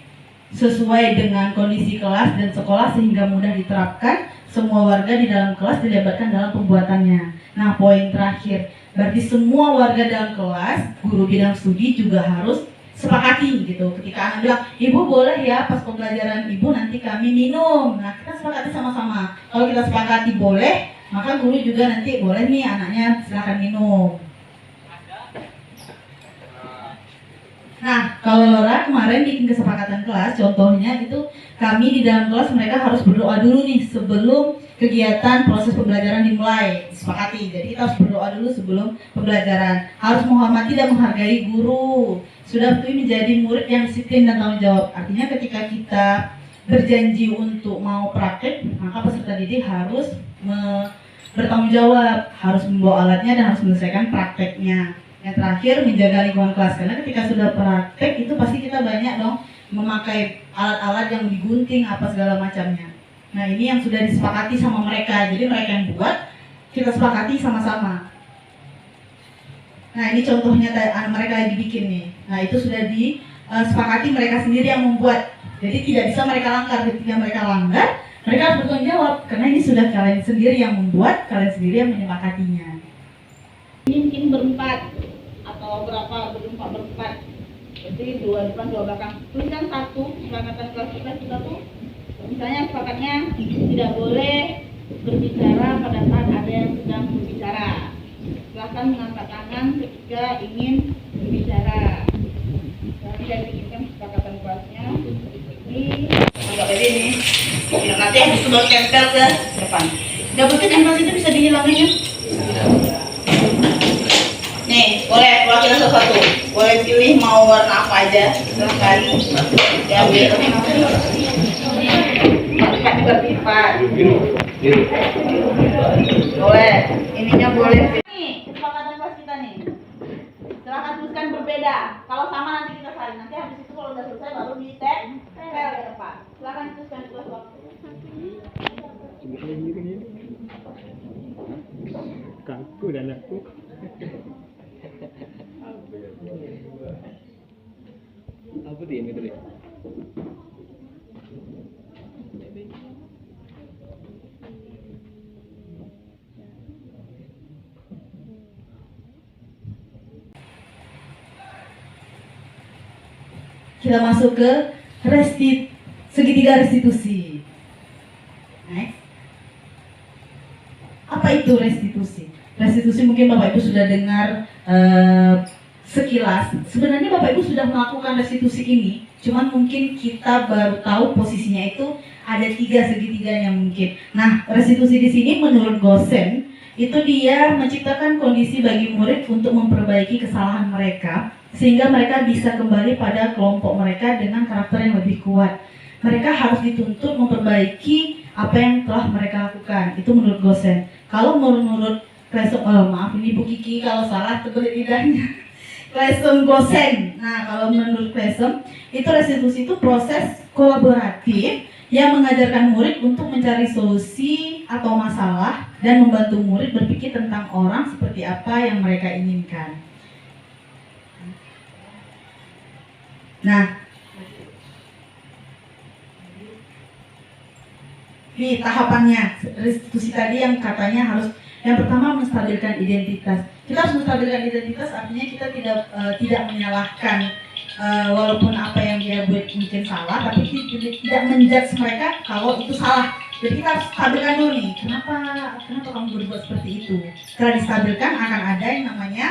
sesuai dengan kondisi kelas dan sekolah sehingga mudah diterapkan. Semua warga di dalam kelas dilibatkan dalam pembuatannya. Nah, poin terakhir, berarti semua warga dalam kelas, guru bidang studi juga harus sepakati gitu. Ketika anak bilang, ibu boleh ya pas pembelajaran ibu nanti kami minum. Nah, kita sepakati sama-sama. Kalau kita sepakati boleh, maka guru juga nanti boleh nih anaknya silakan minum. Nah, kalau Laura kemarin bikin kesepakatan kelas, contohnya itu kami di dalam kelas mereka harus berdoa dulu nih sebelum kegiatan proses pembelajaran dimulai. Disepakati, jadi kita harus berdoa dulu sebelum pembelajaran. Harus menghormati dan menghargai guru. Sudah betul menjadi murid yang disiplin dan tanggung jawab. Artinya ketika kita berjanji untuk mau praktek, maka peserta didik harus bertanggung jawab, harus membawa alatnya dan harus menyelesaikan prakteknya. Yang terakhir, menjaga lingkungan kelas, karena ketika sudah praktek itu pasti kita banyak dong memakai alat-alat yang digunting apa segala macamnya. Nah, ini yang sudah disepakati sama mereka, jadi mereka yang buat, kita sepakati sama-sama. Nah, ini contohnya mereka lagi bikin nih. Nah, itu sudah disepakati mereka sendiri yang membuat. Jadi tidak bisa mereka langgar. Ketika mereka langgar, mereka harus bertanggung jawab. Karena ini sudah kalian sendiri yang membuat, kalian sendiri yang menyepakatinya. Ini mungkin berempat atau berempat. Jadi 2 depan 2 belakang. Tuliskan satu kesepakatan kelas kita tuh. Misalnya sepakatnya tidak boleh berbicara pada saat ada yang sedang berbicara. Silakan mengangkat tangan ketika ingin berbicara. Nanti saya bikinkan kesepakatan kelasnya. Ini agak beda nih. Ya, nanti habis itu baru tempel ke depan. Double tick and itu bisa dihilangin ya? Nih, boleh wakil satu. Boleh pilih mau warna apa aja. Silakan diambil. Berlipat. Boleh. Ininya boleh. Nih, kesepakatan kelas kita nih. Silakan tuliskan berbeda. Kalau sama nanti kita saring. Nanti habis itu kalau udah selesai baru ditempel ke depan. Silakan tuliskan kelas waktu. Kaku dan aku. Apa dia ini tadi? Kita masuk ke segitiga restitusi. Next. Apa itu restitusi? Restitusi mungkin Bapak Ibu sudah dengar sekilas. Sebenarnya Bapak Ibu sudah melakukan restitusi ini, cuman mungkin kita baru tahu posisinya itu ada 3 segitiganya mungkin. Nah, restitusi di sini menurut Gosen itu dia menciptakan kondisi bagi murid untuk memperbaiki kesalahan mereka sehingga mereka bisa kembali pada kelompok mereka dengan karakter yang lebih kuat. Mereka harus dituntut memperbaiki apa yang telah mereka lakukan. Itu menurut Gosen. Kalau menurut Klasem, maaf ini Bu Kiki kalau salah tebel lidahnya. Klasem Gosen. Nah, kalau menurut Klasem itu restitusi itu proses kolaboratif yang mengajarkan murid untuk mencari solusi atau masalah dan membantu murid berpikir tentang orang seperti apa yang mereka inginkan. Nah, ini tahapannya restitusi tadi yang katanya harus yang pertama menstabilkan identitas. Kita harus menstabilkan identitas artinya kita tidak menyalahkan walaupun apa yang dia buat mungkin salah, tapi tidak menjudge mereka kalau itu salah. Jadi kita harus stabilkan dulu nih, kenapa kamu berbuat seperti itu. Setelah distabilkan akan ada yang namanya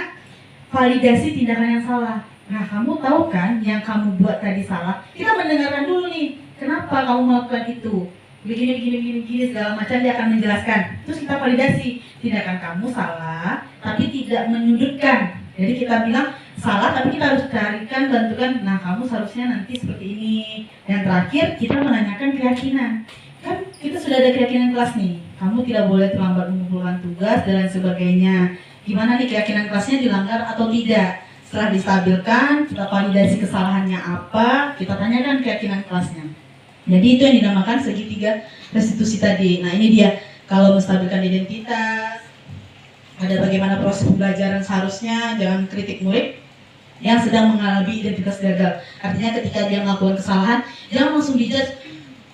validasi tindakan yang salah. Nah, kamu tahu kan yang kamu buat tadi salah? Kita mendengarkan dulu nih, kenapa kamu melakukan itu? Begini, segala macam dia akan menjelaskan. Terus kita validasi, tindakan kamu salah, tapi tidak menyudutkan. Jadi kita bilang salah, tapi kita harus carikan bantuan. Nah, kamu seharusnya nanti seperti ini. Yang terakhir, kita menanyakan keyakinan. Kan kita sudah ada keyakinan kelas nih. Kamu tidak boleh terlambat mengumpulkan tugas dan lain sebagainya. Gimana nih keyakinan kelasnya dilanggar atau tidak? Setelah distabilkan, kita validasi kesalahannya apa, kita tanyakan keyakinan kelasnya. Jadi itu yang dinamakan segitiga restitusi tadi. Nah, ini dia, kalau menstabilkan identitas, ada bagaimana proses pembelajaran seharusnya, jangan kritik murid yang sedang mengalami identitas gagal. Artinya ketika dia melakukan kesalahan, jangan langsung dijudge,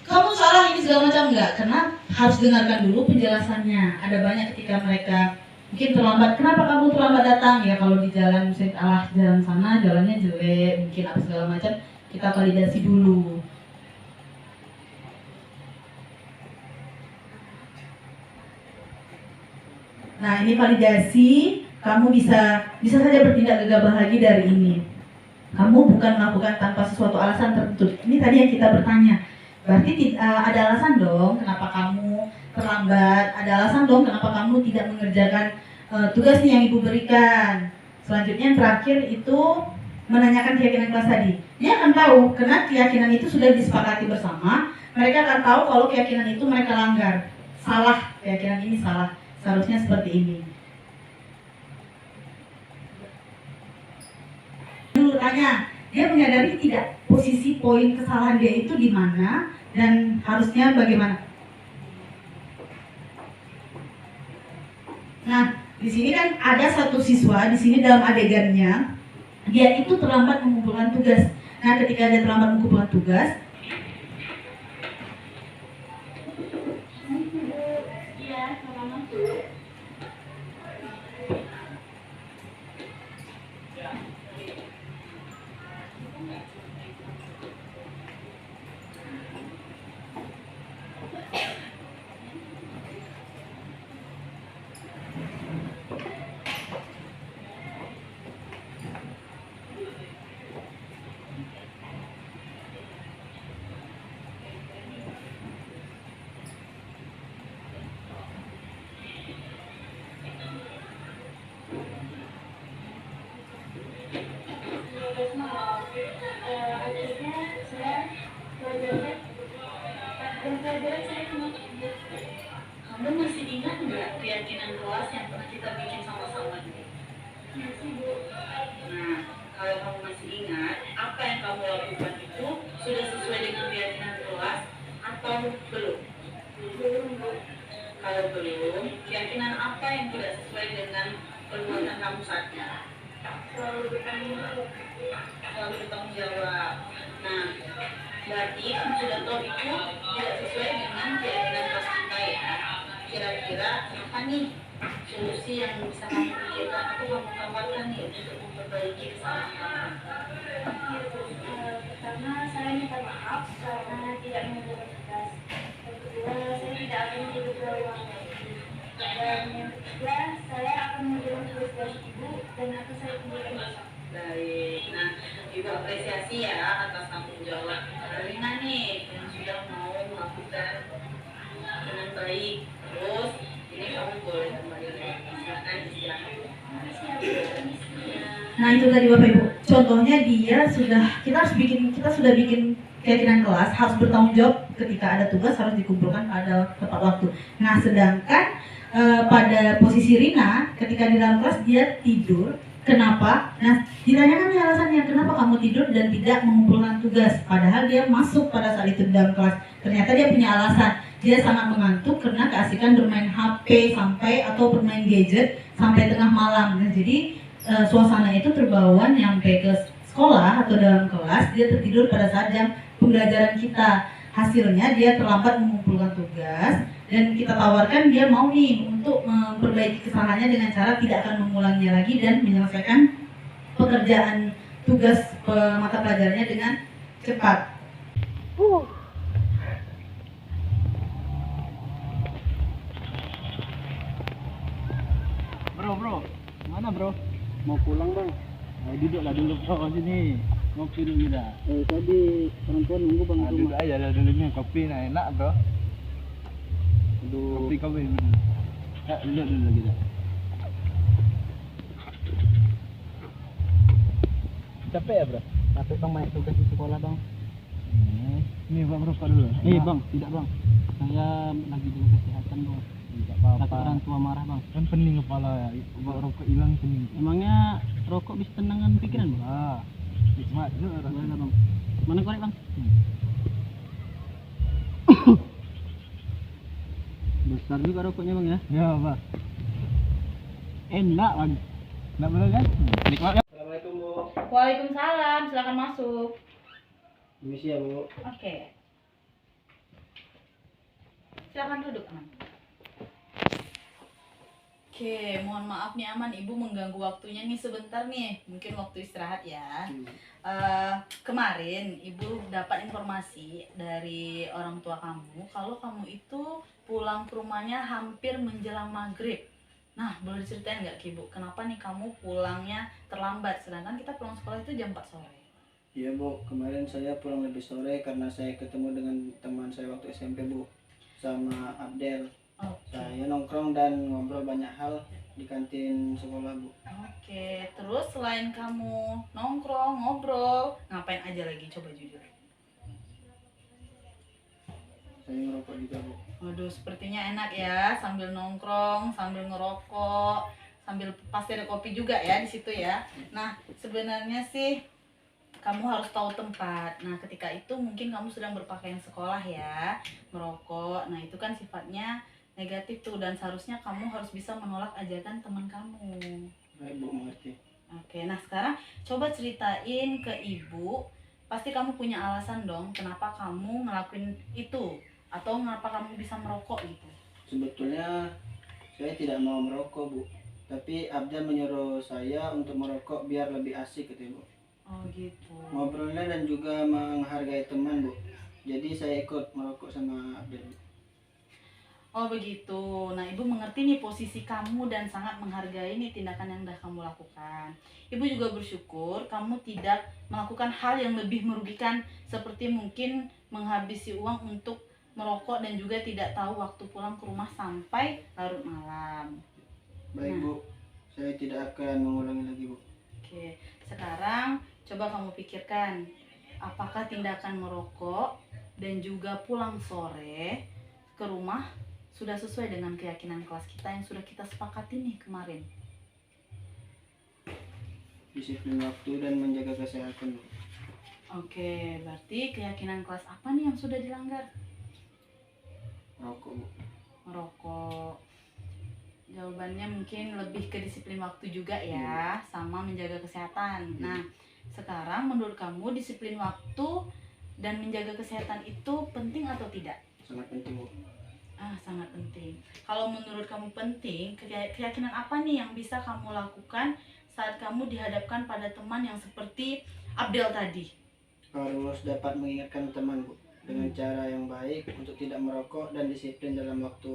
kamu salah ini segala macam, enggak. Karena harus dengarkan dulu penjelasannya. Ada banyak ketika mereka mungkin terlambat, kenapa kamu terlambat datang? Ya kalau di jalan misalnya jalan sana jalannya jelek, mungkin apa segala macam, kita validasi dulu. Nah, ini validasi, kamu bisa saja bertindak gegabah lagi dari ini. Kamu bukan melakukan tanpa sesuatu alasan tertentu. Ini tadi yang kita bertanya. Berarti ada alasan dong kenapa kamu terlambat, ada alasan dong kenapa kamu tidak mengerjakan tugas nih yang ibu berikan. Selanjutnya yang terakhir itu menanyakan keyakinan kelas tadi. Dia akan tahu, karena keyakinan itu sudah disepakati bersama. Mereka akan tahu kalau keyakinan itu mereka langgar. Salah, keyakinan ini salah. Seharusnya seperti ini. Dulu tanya, dia menyadari tidak posisi poin kesalahan dia itu di mana dan harusnya bagaimana? Nah, di sini kan ada satu siswa di sini dalam adegannya dia itu terlambat mengumpulkan tugas. Nah, ketika dia terlambat mengumpulkan tugas, Kamu masih ingat nggak keyakinan kelas yang pernah kita bikin sama-sama dulu? Masih, Bu. Nah, kalau kamu masih ingat, apa yang kamu lakukan itu sudah sesuai dengan keyakinan kelas atau belum? Belum, Bu. Kalau belum, keyakinan apa yang tidak sesuai dengan perbuatan kamu saat ini? Selalu bertanggung jawab. Selalu bertanggung jawab. Nah, berarti kamu sudah tahu itu tidak sesuai dengan keyakinan kelas kita ya. Kira-kira apa nih solusi yang bisa kamu pikirkan atau kamu tawarkan nih untuk memperbaiki kesalahan kamu? Pertama, saya minta maaf karena tidak mengumpulkan tugas. Yang kedua, saya tidak akan tidur berulang lagi. Dan yang ketiga, saya akan mengumpulkan tugas dari ibu dan akan saya kumpulkan besok. Baik, nah Ibu apresiasi ya atas tanggung jawab Rina nih yang sudah mau melakukan dengan baik. Terus ini kamu boleh kembali lagi, silakan istirahat. nah itu tadi Bapak Ibu. Contohnya kita sudah bikin keyakinan kelas harus bertanggung jawab ketika ada tugas harus dikumpulkan pada tepat waktu. Nah, sedangkan pada posisi Rina ketika di dalam kelas dia tidur. Kenapa? Nah, ditanyakan nih alasannya, kenapa kamu tidur dan tidak mengumpulkan tugas? Padahal dia masuk pada saat itu dalam kelas. Ternyata dia punya alasan. Dia sangat mengantuk karena keasikan bermain HP atau bermain gadget sampai tengah malam. Nah, jadi suasana itu terbawa nyampe ke sekolah atau dalam kelas, dia tertidur pada saat jam pembelajaran kita. Hasilnya dia terlambat mengumpulkan tugas dan kita tawarkan dia mau nih untuk memperbaiki kesalahannya dengan cara tidak akan mengulanginya lagi dan menyelesaikan pekerjaan tugas mata pelajarannya dengan cepat. Bro, mana bro? Mau pulang bang? Duduklah dulu bro sini. Ngopi dulu kita. Tadi perempuan nunggu bang. Duduk aja lah dulunya, kopi nah enak bro. Aduh. Kopi dulu. Ya, duduk kita. Capek ya bro? Capek bang, banyak tugas di sekolah bang. Ini bang rokok dulu. Bang, tidak bang. Saya lagi jaga kesehatan bang. Tidak apa-apa. Takut orang tua marah bang. Kan pening kepala ya. Rokok hilang pening. Emangnya rokok bisa tenangkan pikiran bang? Ah, nikmat juga rasanya bang. Mana korek bang? Besar juga rokoknya bang ya? Ya bang. Enak bang. Enak bener kan? Nikmat ya. Assalamualaikum Bu. Waalaikumsalam, silakan masuk. Permisi ya Bu. Oke. Silakan duduk, Aman. Oke, mohon maaf nih Aman, Ibu mengganggu waktunya nih sebentar nih. Mungkin waktu istirahat ya. Kemarin Ibu dapat informasi dari orang tua kamu kalau kamu itu pulang ke rumahnya hampir menjelang maghrib. Nah, boleh diceritain nggak ke Ibu, kenapa nih kamu pulangnya terlambat sedangkan kita pulang sekolah itu jam 4 sore? Iya Bu, kemarin saya pulang lebih sore karena saya ketemu dengan teman saya waktu SMP Bu, sama Abdel. Saya nongkrong dan ngobrol banyak hal di kantin sekolah Bu. Oke, terus selain kamu nongkrong, ngobrol, ngapain aja lagi? Coba jujur. saya ngerokok juga, Bu. Waduh, sepertinya enak ya, sambil nongkrong, sambil ngerokok, sambil pasti ada kopi juga ya di situ ya. Nah, sebenarnya sih kamu harus tahu tempat. Nah, ketika itu mungkin kamu sedang berpakaian sekolah ya, merokok. Nah, itu kan sifatnya negatif tuh, dan seharusnya kamu harus bisa menolak ajakan teman kamu. Baik, Bu, mengerti. Oke, nah sekarang coba ceritain ke ibu. Pasti kamu punya alasan dong kenapa kamu ngelakuin itu, atau kenapa kamu bisa merokok gitu. Sebetulnya saya tidak mau merokok, Bu. Tapi Abdel menyuruh saya untuk merokok biar lebih asik gitu, Bu. Oh gitu. Ngobrolnya dan juga menghargai teman, Bu. Jadi saya ikut merokok sama Abdel, Bu. Oh begitu. Nah, ibu mengerti nih posisi kamu dan sangat menghargai nih tindakan yang sudah kamu lakukan. Ibu juga bersyukur kamu tidak melakukan hal yang lebih merugikan, seperti mungkin menghabisi uang untuk merokok dan juga tidak tahu waktu pulang ke rumah sampai larut malam. Baik, Bu. Saya tidak akan mengulangi lagi, Bu. Oke, sekarang coba kamu pikirkan, apakah tindakan merokok dan juga pulang sore ke rumah sudah sesuai dengan keyakinan kelas kita yang sudah kita sepakati nih kemarin? Disiplin waktu dan menjaga kesehatan, Bu. Oke, berarti keyakinan kelas apa nih yang sudah dilanggar? Merokok, Bu. Merokok. Jawabannya mungkin lebih ke disiplin waktu juga ya, sama menjaga kesehatan. Nah, sekarang menurut kamu disiplin waktu dan menjaga kesehatan itu penting atau tidak? Sangat penting, Bu. Sangat penting. Kalau menurut kamu penting, keyakinan apa nih yang bisa kamu lakukan saat kamu dihadapkan pada teman yang seperti Abdel tadi? Harus dapat mengingatkan teman, Bu, dengan cara yang baik untuk tidak merokok dan disiplin dalam waktu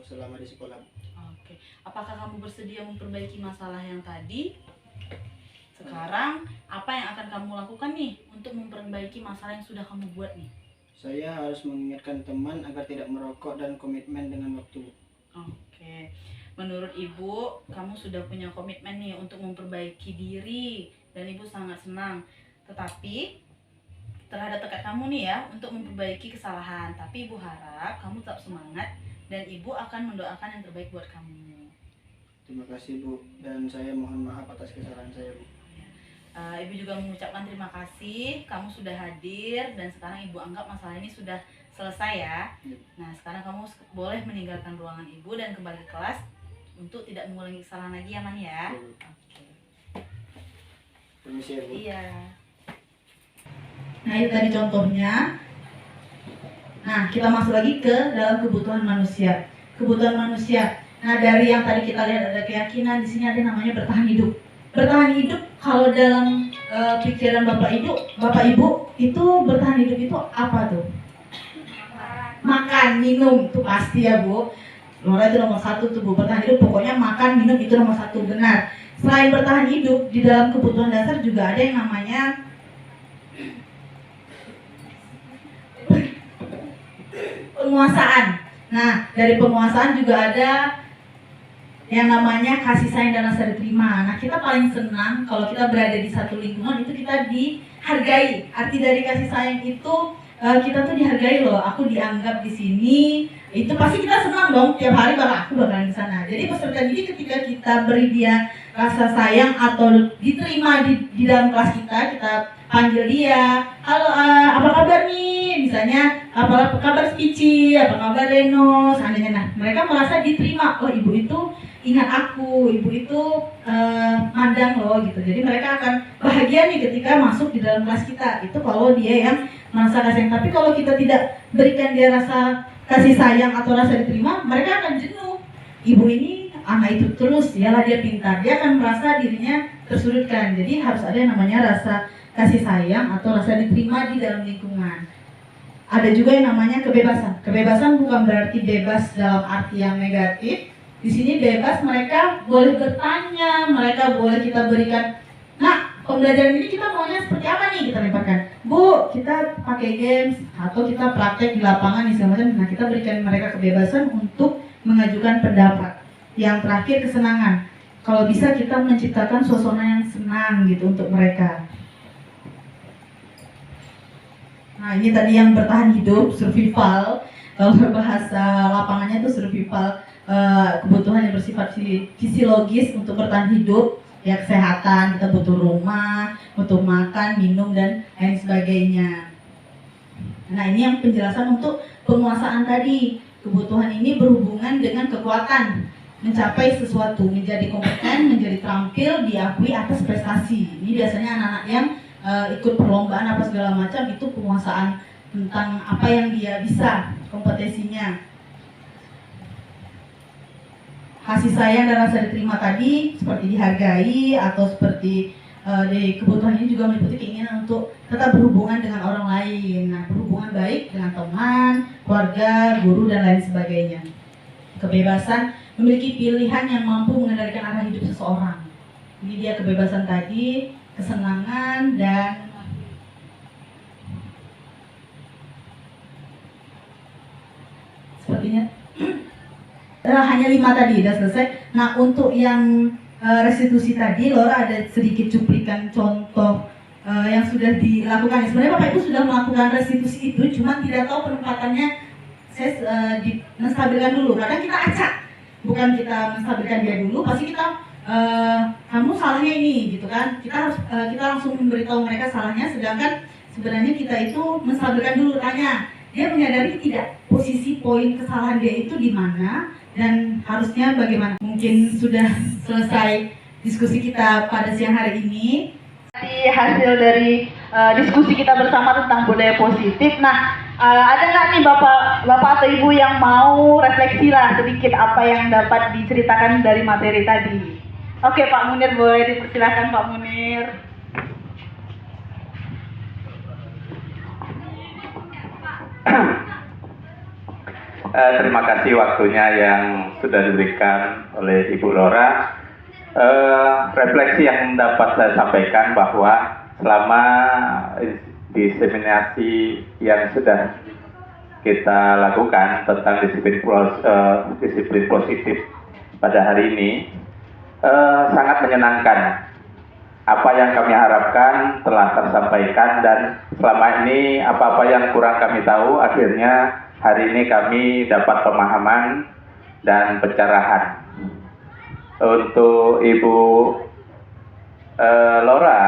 selama di sekolah, Bu. Oke. Apakah kamu bersedia memperbaiki masalah yang tadi? Sekarang, apa yang akan kamu lakukan nih untuk memperbaiki masalah yang sudah kamu buat nih? Saya harus mengingatkan teman agar tidak merokok dan komitmen dengan waktu. Oke. Menurut ibu, kamu sudah punya komitmen nih untuk memperbaiki diri dan ibu sangat senang. Tetapi terhadap tekad kamu nih ya untuk memperbaiki kesalahan. Tapi ibu harap kamu tetap semangat dan ibu akan mendoakan yang terbaik buat kamu. Terima kasih, Bu, dan saya mohon maaf atas kesalahan saya, Bu. Ibu juga mengucapkan terima kasih kamu sudah hadir dan sekarang ibu anggap masalah ini sudah selesai ya. Nah, sekarang kamu boleh meninggalkan ruangan ibu dan kembali ke kelas untuk tidak mengulangi kesalahan lagi ya, Man ya. Oke. Permisi ya, Bu. Iya. Nah, itu tadi contohnya. Nah, kita masuk lagi ke dalam kebutuhan manusia. Kebutuhan manusia. Nah, dari yang tadi kita lihat ada keyakinan, di sini ada namanya bertahan hidup. Bertahan hidup kalau dalam pikiran Bapak Ibu itu bertahan hidup itu apa tuh? Makan, minum, itu pasti ya, Bu. Lora itu nomor satu tuh, Bu. Bertahan hidup pokoknya makan, minum itu nomor satu, benar. Selain bertahan hidup, di dalam kebutuhan dasar juga ada yang namanya penguasaan. Nah, dari penguasaan juga ada yang namanya kasih sayang dan rasa diterima. Nah, kita paling senang kalau kita berada di satu lingkungan itu kita dihargai. Arti dari kasih sayang itu kita tuh dihargai loh. Aku dianggap di sini. Itu pasti kita senang dong. Tiap hari aku bakalan di sana. Jadi peserta didik ketika kita beri dia rasa sayang atau diterima di dalam kelas kita panggil dia. Halo, apa kabar nih? Misalnya, apa kabar Spici? Apa kabar Reno? Seandainya, nah mereka merasa diterima. Oh, ibu itu ingat aku, ibu itu mandang loh gitu. Jadi mereka akan bahagia nih ketika masuk di dalam kelas kita. Itu kalau dia yang merasa kasih sayang. Tapi kalau kita tidak berikan dia rasa kasih sayang atau rasa diterima, mereka akan jenuh. Ibu ini anak itu terus, dialah dia pintar. Dia akan merasa dirinya tersudutkan. Jadi harus ada yang namanya rasa kasih sayang atau rasa diterima di dalam lingkungan. Ada juga yang namanya kebebasan. Kebebasan bukan berarti bebas dalam arti yang negatif. Di sini bebas, mereka boleh bertanya, mereka boleh kita berikan. Nah, pembelajaran ini kita maunya seperti apa nih? Kita lemparkan, Bu, kita pakai games atau kita praktek di lapangan nih segala macam. Nah, kita berikan mereka kebebasan untuk mengajukan pendapat. Yang terakhir kesenangan. Kalau bisa kita menciptakan suasana yang senang gitu untuk mereka. Nah, ini tadi yang bertahan hidup, survival. kalau berbahasa lapangannya itu survival, kebutuhan yang bersifat fisiologis untuk bertahan hidup, ya kesehatan, kita butuh rumah, butuh makan, minum, dan lain sebagainya. Nah, ini yang penjelasan untuk penguasaan tadi. Kebutuhan ini berhubungan dengan kekuatan mencapai sesuatu, menjadi kompeten, menjadi terampil, diakui atas prestasi. Ini biasanya anak-anak yang ikut perlombaan apa segala macam, itu penguasaan tentang apa yang dia bisa, kompetensinya. Kasih sayang dan rasa diterima tadi seperti dihargai atau seperti di kebutuhan ini juga meliputi keinginan untuk tetap berhubungan dengan orang lain. Nah, berhubungan baik dengan teman, keluarga, guru, dan lain sebagainya. Kebebasan memiliki pilihan yang mampu mengendalikan arah hidup seseorang. Ini dia kebebasan tadi, kesenangan, dan sepertinya hanya 5 tadi, udah selesai. Nah, untuk yang restitusi tadi, Laura ada sedikit cuplikan contoh yang sudah dilakukan. Sebenarnya Bapak Ibu sudah melakukan restitusi itu, cuma tidak tahu penempatannya. Saya menstabilkan dulu, kadang kita acak, bukan kita menstabilkan dia dulu, pasti kita kamu salahnya ini, gitu kan? Kita langsung memberitahu mereka salahnya, sedangkan sebenarnya kita itu menstabilkan dulu, tanya dia menyadari tidak posisi poin kesalahan dia itu di mana dan harusnya bagaimana. Mungkin sudah selesai diskusi kita pada siang hari ini. Hasil dari diskusi kita bersama tentang budaya positif. Nah, ada nggak nih bapak atau ibu yang mau refleksi lah sedikit apa yang dapat diceritakan dari materi tadi? Oke, Pak Munir, boleh dipersilakan Pak Munir. Terima kasih waktunya yang sudah diberikan oleh Ibu Laura. Refleksi yang dapat saya sampaikan bahwa selama diseminasi yang sudah kita lakukan tentang disiplin positif pada hari ini sangat menyenangkan. Apa yang kami harapkan telah tersampaikan, dan selama ini apa-apa yang kurang kami tahu, akhirnya hari ini kami dapat pemahaman dan pencerahan. Untuk Ibu Laura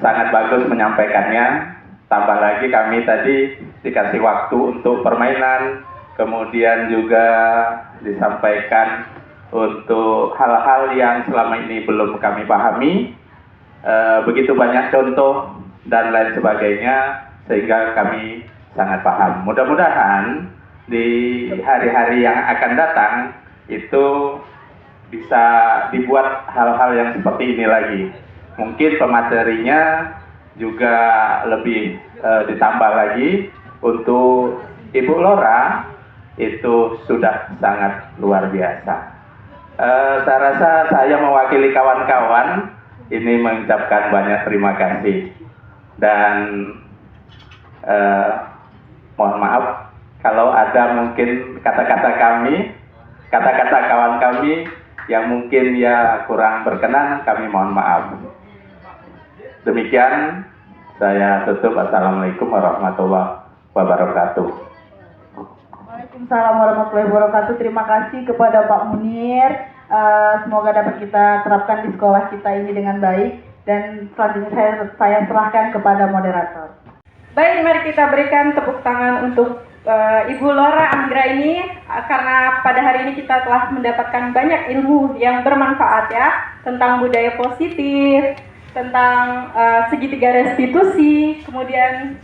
sangat bagus menyampaikannya. Tambah lagi kami tadi dikasih waktu untuk permainan, kemudian juga disampaikan untuk hal-hal yang selama ini belum kami pahami, begitu banyak contoh dan lain sebagainya, sehingga kami sangat paham. Mudah-mudahan di hari-hari yang akan datang itu bisa dibuat hal-hal yang seperti ini lagi. Mungkin pematerinya juga lebih ditambah lagi. Untuk Ibu Laura itu sudah sangat luar biasa. Saya rasa saya mewakili kawan-kawan ini mengucapkan banyak terima kasih, dan mohon maaf kalau ada mungkin kata-kata kawan kami yang mungkin ya kurang berkenan, kami mohon maaf. Demikian saya tutup. Assalamualaikum warahmatullahi wabarakatuh. Waalaikumsalam warahmatullahi wabarakatuh. Terima kasih kepada Pak Munir. Semoga dapat kita terapkan di sekolah kita ini dengan baik. Dan selanjutnya saya serahkan kepada moderator. Baik, mari kita berikan tepuk tangan untuk Ibu Laura Anggraini, karena pada hari ini kita telah mendapatkan banyak ilmu yang bermanfaat ya, tentang budaya positif, tentang segitiga restitusi, kemudian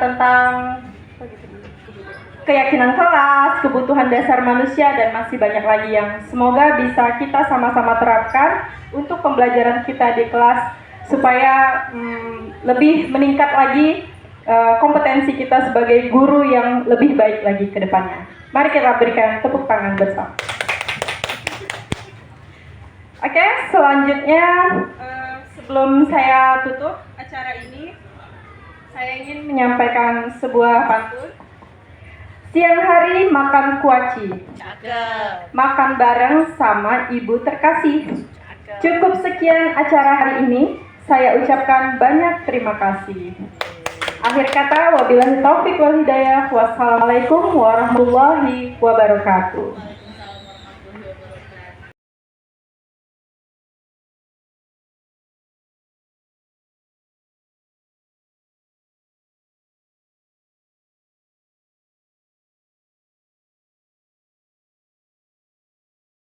tentang keyakinan kelas, kebutuhan dasar manusia, dan masih banyak lagi yang semoga bisa kita sama-sama terapkan untuk pembelajaran kita di kelas supaya lebih meningkat lagi kompetensi kita sebagai guru yang lebih baik lagi ke depannya. Mari kita berikan tepuk tangan bersama. Oke, selanjutnya sebelum saya tutup acara ini, saya ingin menyampaikan sebuah pantun. Siang hari makan kuaci, makan bareng sama ibu terkasih. Cukup sekian acara hari ini, saya ucapkan banyak terima kasih. Akhir kata, wabillahi taufik wal hidayah. Wassalamualaikum warahmatullahi wabarakatuh.